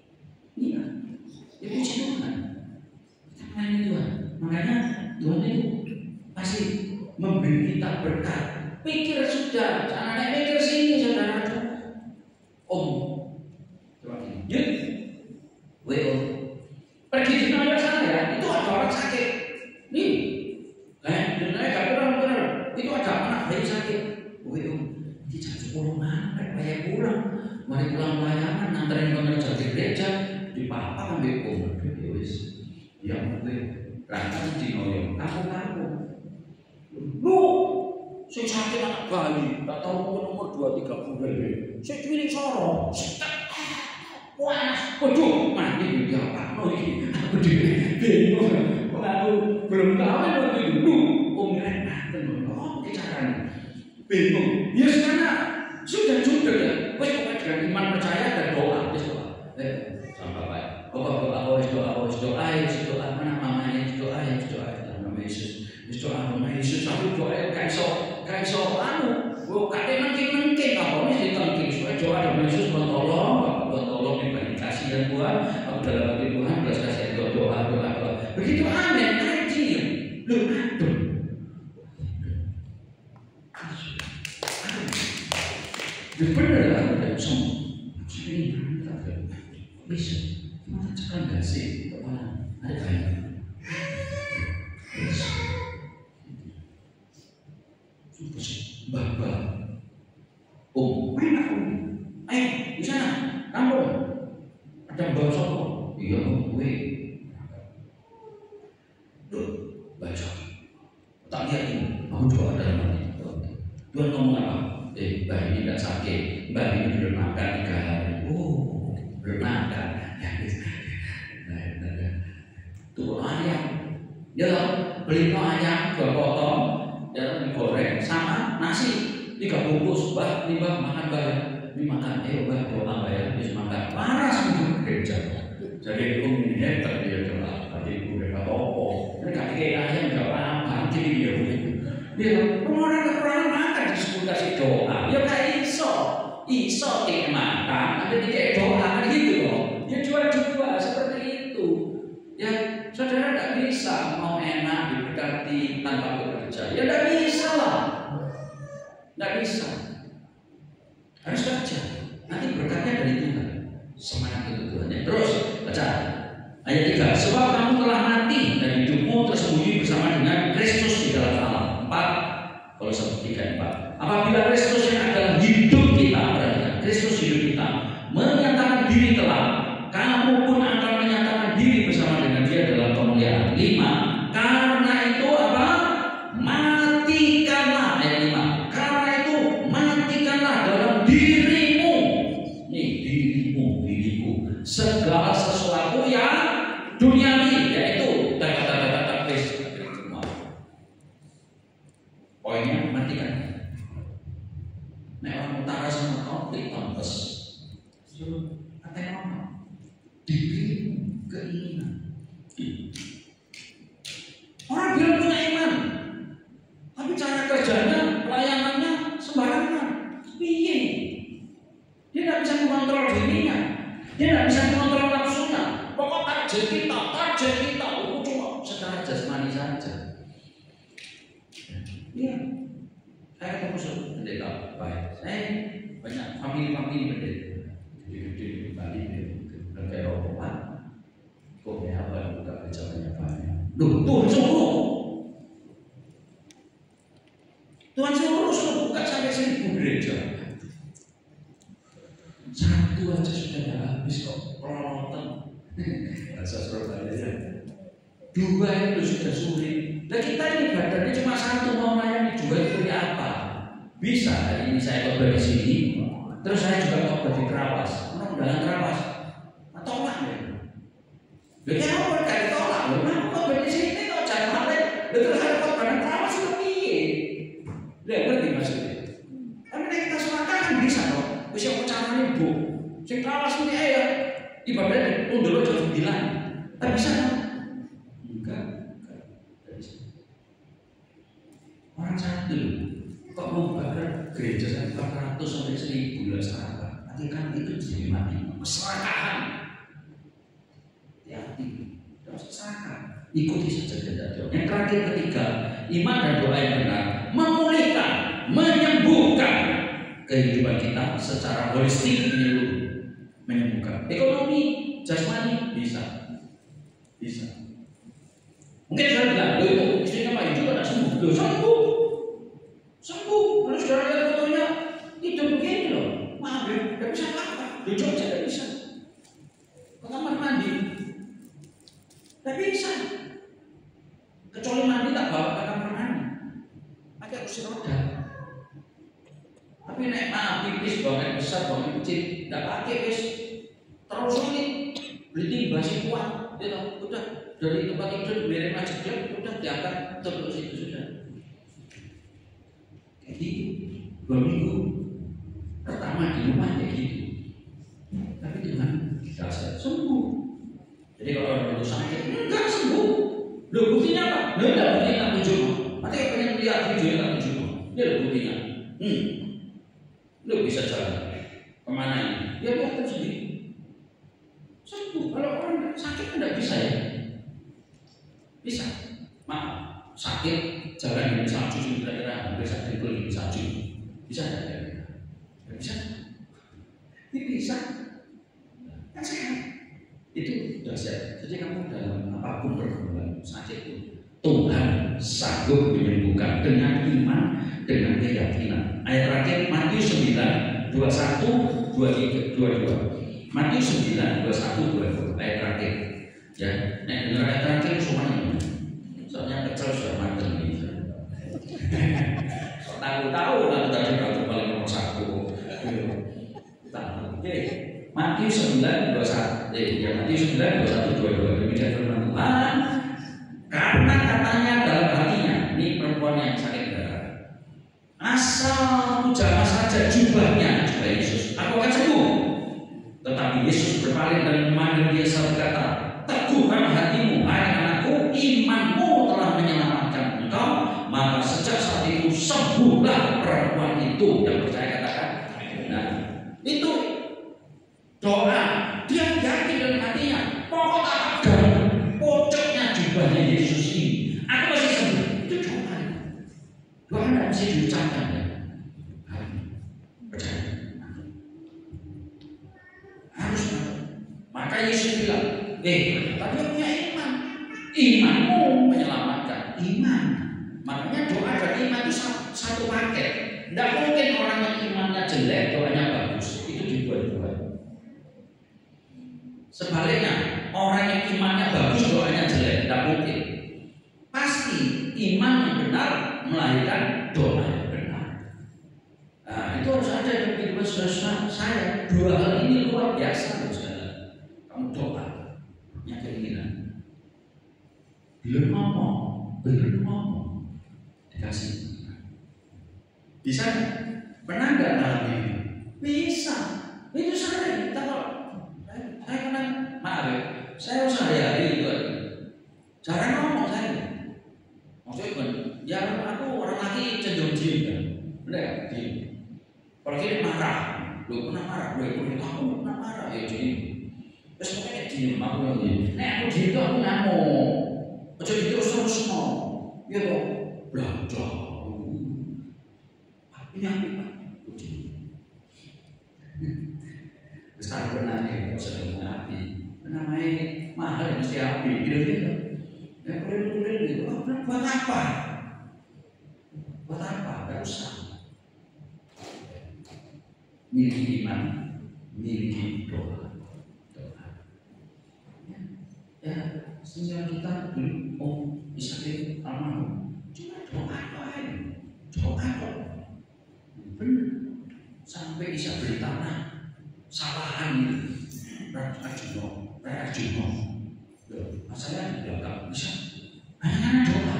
Iya. Ya puji Tuhan, kita melayani Tuhan. Makanya Tuhan itu pasti memberi kita berkat. Pikir sudah, jangan naik pikir sini saudara. Om, coba ini, yuk, WO, pergi di mana sana ya? Itu ada orang sakit. Nih, dunia gak benar. Itu ada anak bayi sakit. WO, di jam 10 malam, bayar pulang. Mari pulang pelayanan, nantarin pekerja di gereja. Di papa ambil umur itu wis yang berangkat di noyo kamu lu saya sakit anak bayi tak tahu umur 2-3 bulan saya pilih sorong panas waduh mandi di apa ini aku bingung aku belum tahu waktu itu umurnya nanti oh caranya bingung ya karena sudah ya wes pokoknya dengan iman percaya dan doa doa mana mamanya doa nama Yesus nama Yesus tapi doa kaiso anu kadang mungkin apa nih ditengking supaya doa nama Yesus tolong diberi kasih dan Tuhan aku dalam hati Tuhan belas kasih doa begitu amin kecil lu aduh bener lah udah semua ini bisa cuma cakap gak sih kepala ada kayak Mbak main aku ayo di sana kampung ada mbak sopo iya gue tuh baca tak lihat ini aku juga ada dalam hati Tuhan ngomong apa mbak ini tidak sakit mbak ini belum makan 3 hari belum makan tuh ayam ya beli ayam 2 potong ya digoreng sama nasi 3 bungkus mbak ini mbak makan mbak ini makan mbak doa mbak ya bisa makan panas untuk gereja jadi ini hebat dia doa tadi gue gak apa-apa ini gak kayak ayam gak apa-apa jadi dia dia orang kekurangan makan disebut kasih doa ya kayak iso kayak makan ada kayak doa kan gitu loh ya jual seperti itu ya saudara gak bisa mau enak diberkati tanpa bekerja ya gak bisa lah gak bisa harus kerja nanti berkatnya dari Tuhan semangat itu Tuhan ya. Terus baca ayat 3 sebab kamu telah mati dan hidupmu tersembunyi bersama dengan Kristus di dalam Allah 4 kalau 1:3 4 apabila Kristus yang adalah hidup kita berarti Kristus hidup kita menyatakan diri telah kamu pun akan menyatakan diri bersama dengan dia dalam kemuliaan 5 karena itu apa matikanlah ayat 5 karena itu matikanlah dalam dirimu nih diriku segala sesuatu yang duniawi yaitu poinnya matikan orang utara sama konflik tampes apa yang dirimu keinginan orang bilang punya iman tapi cara kerjanya pelayanannya sembarangan piye dia tidak bisa mengontrol dirinya dia tidak bisa mengontrol nafsunya pokok target kita cuma secara jasmani saja iya saya ketemu pendeta baik saya banyak famili pendeta gede-gede di Bali dan kayak rokokan kok ya apa buka gejalanya banyak Tuhan suruh. Tuhan suruh buka sampai 1000 gereja. Satu aja sudah tidak habis kok, pelonotan. Bahasa Surabaya ya. 2 itu sudah sulit. Nah kita ini badannya cuma 1 mau melayani 2 itu apa? Bisa hari ini saya khotbah di sini, terus saya juga khotbah di Trawas. Undangan Trawas, tolak ya. Jadi apa kayak tolak? Nah khotbah di sini kok jangan balik. Terus ada khotbah di Trawas itu piye? Lihat ngerti maksudnya? Tapi kita semangat kan bisa dong. Bisa caranya bu, sing Trawas ini ya ibadahnya undur jam 9, tak bisa kan? Enggak bisa. Orang satu kok membakar gereja sampai 400 sampai 1000 lah serakah. Nanti kan itu jadi mati, keserakahan. Hati-hati, tidak usah serakah. Ikuti saja kehendak. Yang terakhir ketiga, iman dan doa yang benar memulihkan, menyembuhkan kehidupan kita secara holistik, menyembuhkan ekonomi, jasmani, bisa. Mungkin saya bilang, itu istrinya Pak Ijo tidak sembuh, sembuh. Kalau saudara lihat fotonya, itu begini loh, maaf ya, tidak bisa apa, duduk saja tidak bisa. Ke kamar mandi, tidak bisa. Kecuali mandi tak bawa ke kamar mandi, pakai kursi roda. Tapi naik pipis, bangun besar, bangun kecil, tidak pakai wis. Terus ini beli timba si kuat, udah dari tempat tidur biarin aja, udah diangkat terus itu sudah. Jadi 2 minggu pertama di rumah ya gitu. Tapi Tuhan dasar sembuh. Jadi kalau orang itu sakit enggak sembuh. Loh buktinya apa? Loh enggak buktinya tak tunjuk. Nanti pengen lihat videonya tak tunjuk. Dia loh buktinya. Lu bisa jalan kemana ini? Ya lihat sendiri. Sembuh. Kalau orang sakit tidak bisa ya? Bisa. Maaf, sakit jalan yang salju kira-kira hampir 1 kilo salju. Bisa tidak? Bisa. Ini bisa. Kan sehat. Itu dahsyat. Jadi kamu dalam apapun pergumulan sakit itu, Tuhan sanggup menyembuhkan dengan iman, dengan keyakinan. Ayat terakhir Matius 9, 21, 22. Matius 9, 21, 22. Ayat terakhir. Ya, nah dengar ayat terakhir semuanya. Soalnya kecil sudah mateng ini. Tahu lalu tadi kalau paling nomor 1. Oke. Matius 9, 21. Ya Matius 9, 21, 22. Demikian firman Tuhan. Karena katanya dalam hatinya, ini perempuan yang sakit darah. Asal aku jamah saja jubah Yesus, aku akan sembuh. Tetapi Yesus berpaling dan memanggil dia serta berkata, teguhkan hatimu, hai anakku, imanmu telah menyelamatkan engkau. Maka sejak saat itu sembuhlah perempuan itu. Yang percaya katakan. Nah, itu doa. Dia yakin dalam hatinya, pokok tak ada pojoknya jubahnya Yesus ini, aku masih sembuh. Itu doa. Doa tidak mesti diucapkan ya. Percaya. Harus. Maka Yesus bilang, tapi punya iman. Imanmu menyelamatkan. Iman. Makanya doa dan iman itu satu paket. Tidak mungkin orang yang imannya jelek doanya bagus. Itu dibuat-buat. Sebaliknya, orang yang imannya bagus doanya jelek. Tidak mungkin. Pasti iman yang benar melahirkan doa yang benar. Nah, itu harus ada dalam kehidupan saudara saya. 2 hal ini luar biasa, saudara. Kamu doa, punya keinginan. Belum ngomong, dikasih. Bisa? Pernah nggak ngalamin ini? Bisa. Itu sering. Saya pernah, maaf ya, saya sehari-hari itu jarang ngomong saya. Maksudnya kan, ya aku orang laki cenderung diem kan, benar ya? Diem. Kalau kita marah, lu pernah marah, aku pernah marah ya jadi. Terus pokoknya diem, aku bilang diem. Nek aku diem tuh aku ngamuk. Jadi terus no, ya kok, belajar. Ini apa? Sekarang pernah nih, kalau sedang api, namanya mahal mesti api, gitu. Ya kulit-kulit itu buat apa? Buat apa? Gak usah. Miliki iman, miliki doa. Ya, sehingga kita dulu bisa jadi almarhum. Cuma doain, doa. Benar. Sampai bisa beli tanah, salahan Rajuno. Saya juga nggak bisa. Hanya doa,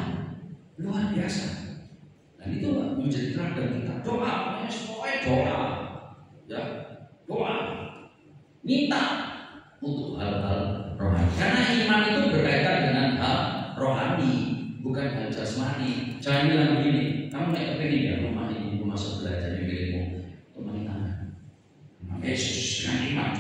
luar biasa. Dan itu menjadi teladan kita. Doa, semuanya doa. Ya, doa. Minta untuk hal-hal rohani. Karena iman itu berkaitan dengan hal rohani, bukan hal jasmani. Jangan bilang begini, kamu nggak kepingin ya rumah ini, rumah sebelah jadi milikmu. Teman tangan. Yesus dengan iman,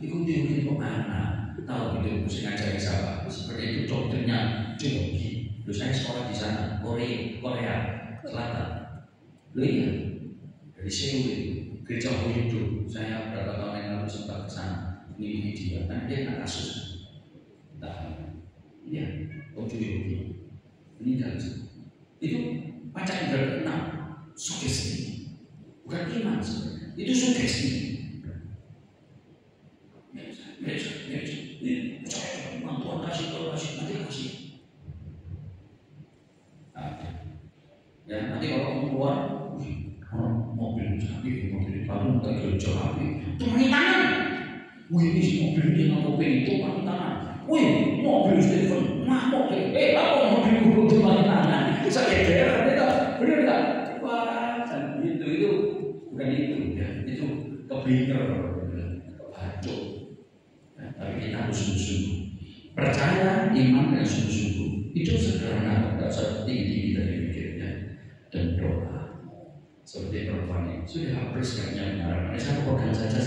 ikuti kemana? Tahu itu mesti ngajari siapa? Seperti itu dokternya Jogi. Lu saya sekolah di sana, Korea Selatan. Lu iya, dari Seoul itu, gereja Hindu. Saya beberapa tahun yang lalu sempat ke sana. Ini dia, kan dia kena kasus. Nah, iya, Jogi. Ini dari itu pacar yang ke-6, sugesti, bukan iman sebenarnya. Itu sugesti. Tuhan kasih, nanti kasih. Ya nanti kalau kamu keluar, mobil cantik, mobil baru, nggak gereja api, tumpangin tangan. Wih ini si mobil ini nggak mau pengen, tumpangin tangan. Wih mobil Stephen, mobil, apa mobil guru tumpangin tangan? Saya kira benar nggak? Wah, itu bukan itu, ya itu keblinger. Tapi kita harus sungguh-sungguh percaya, iman dan sungguh-sungguh. Itu sederhana, tidak setinggi dari pikirnya. Dan doa seperti perempuan ini sudah habis katanya mengarang. Saya pegang saja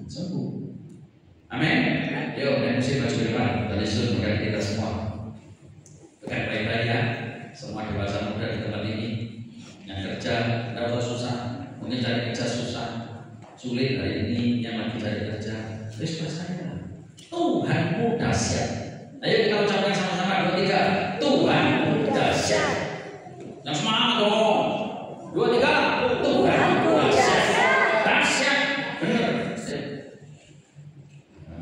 sembuh. Amin. Yuk, dan musik baju depan. Dan Yesus mengasihi kita semua. Pegang baik-baik ya. Semua dewasa muda di tempat ini. Yang kerja, tidak usah susah. Mungkin cari kerja susah, sulit hari ini. Yang lagi cari kerja, terus percaya. Tuhanmu dahsyat. Ayo kita ucapkan sama-sama 2, 3. Tuhanmu dahsyat. Yang semangat dong.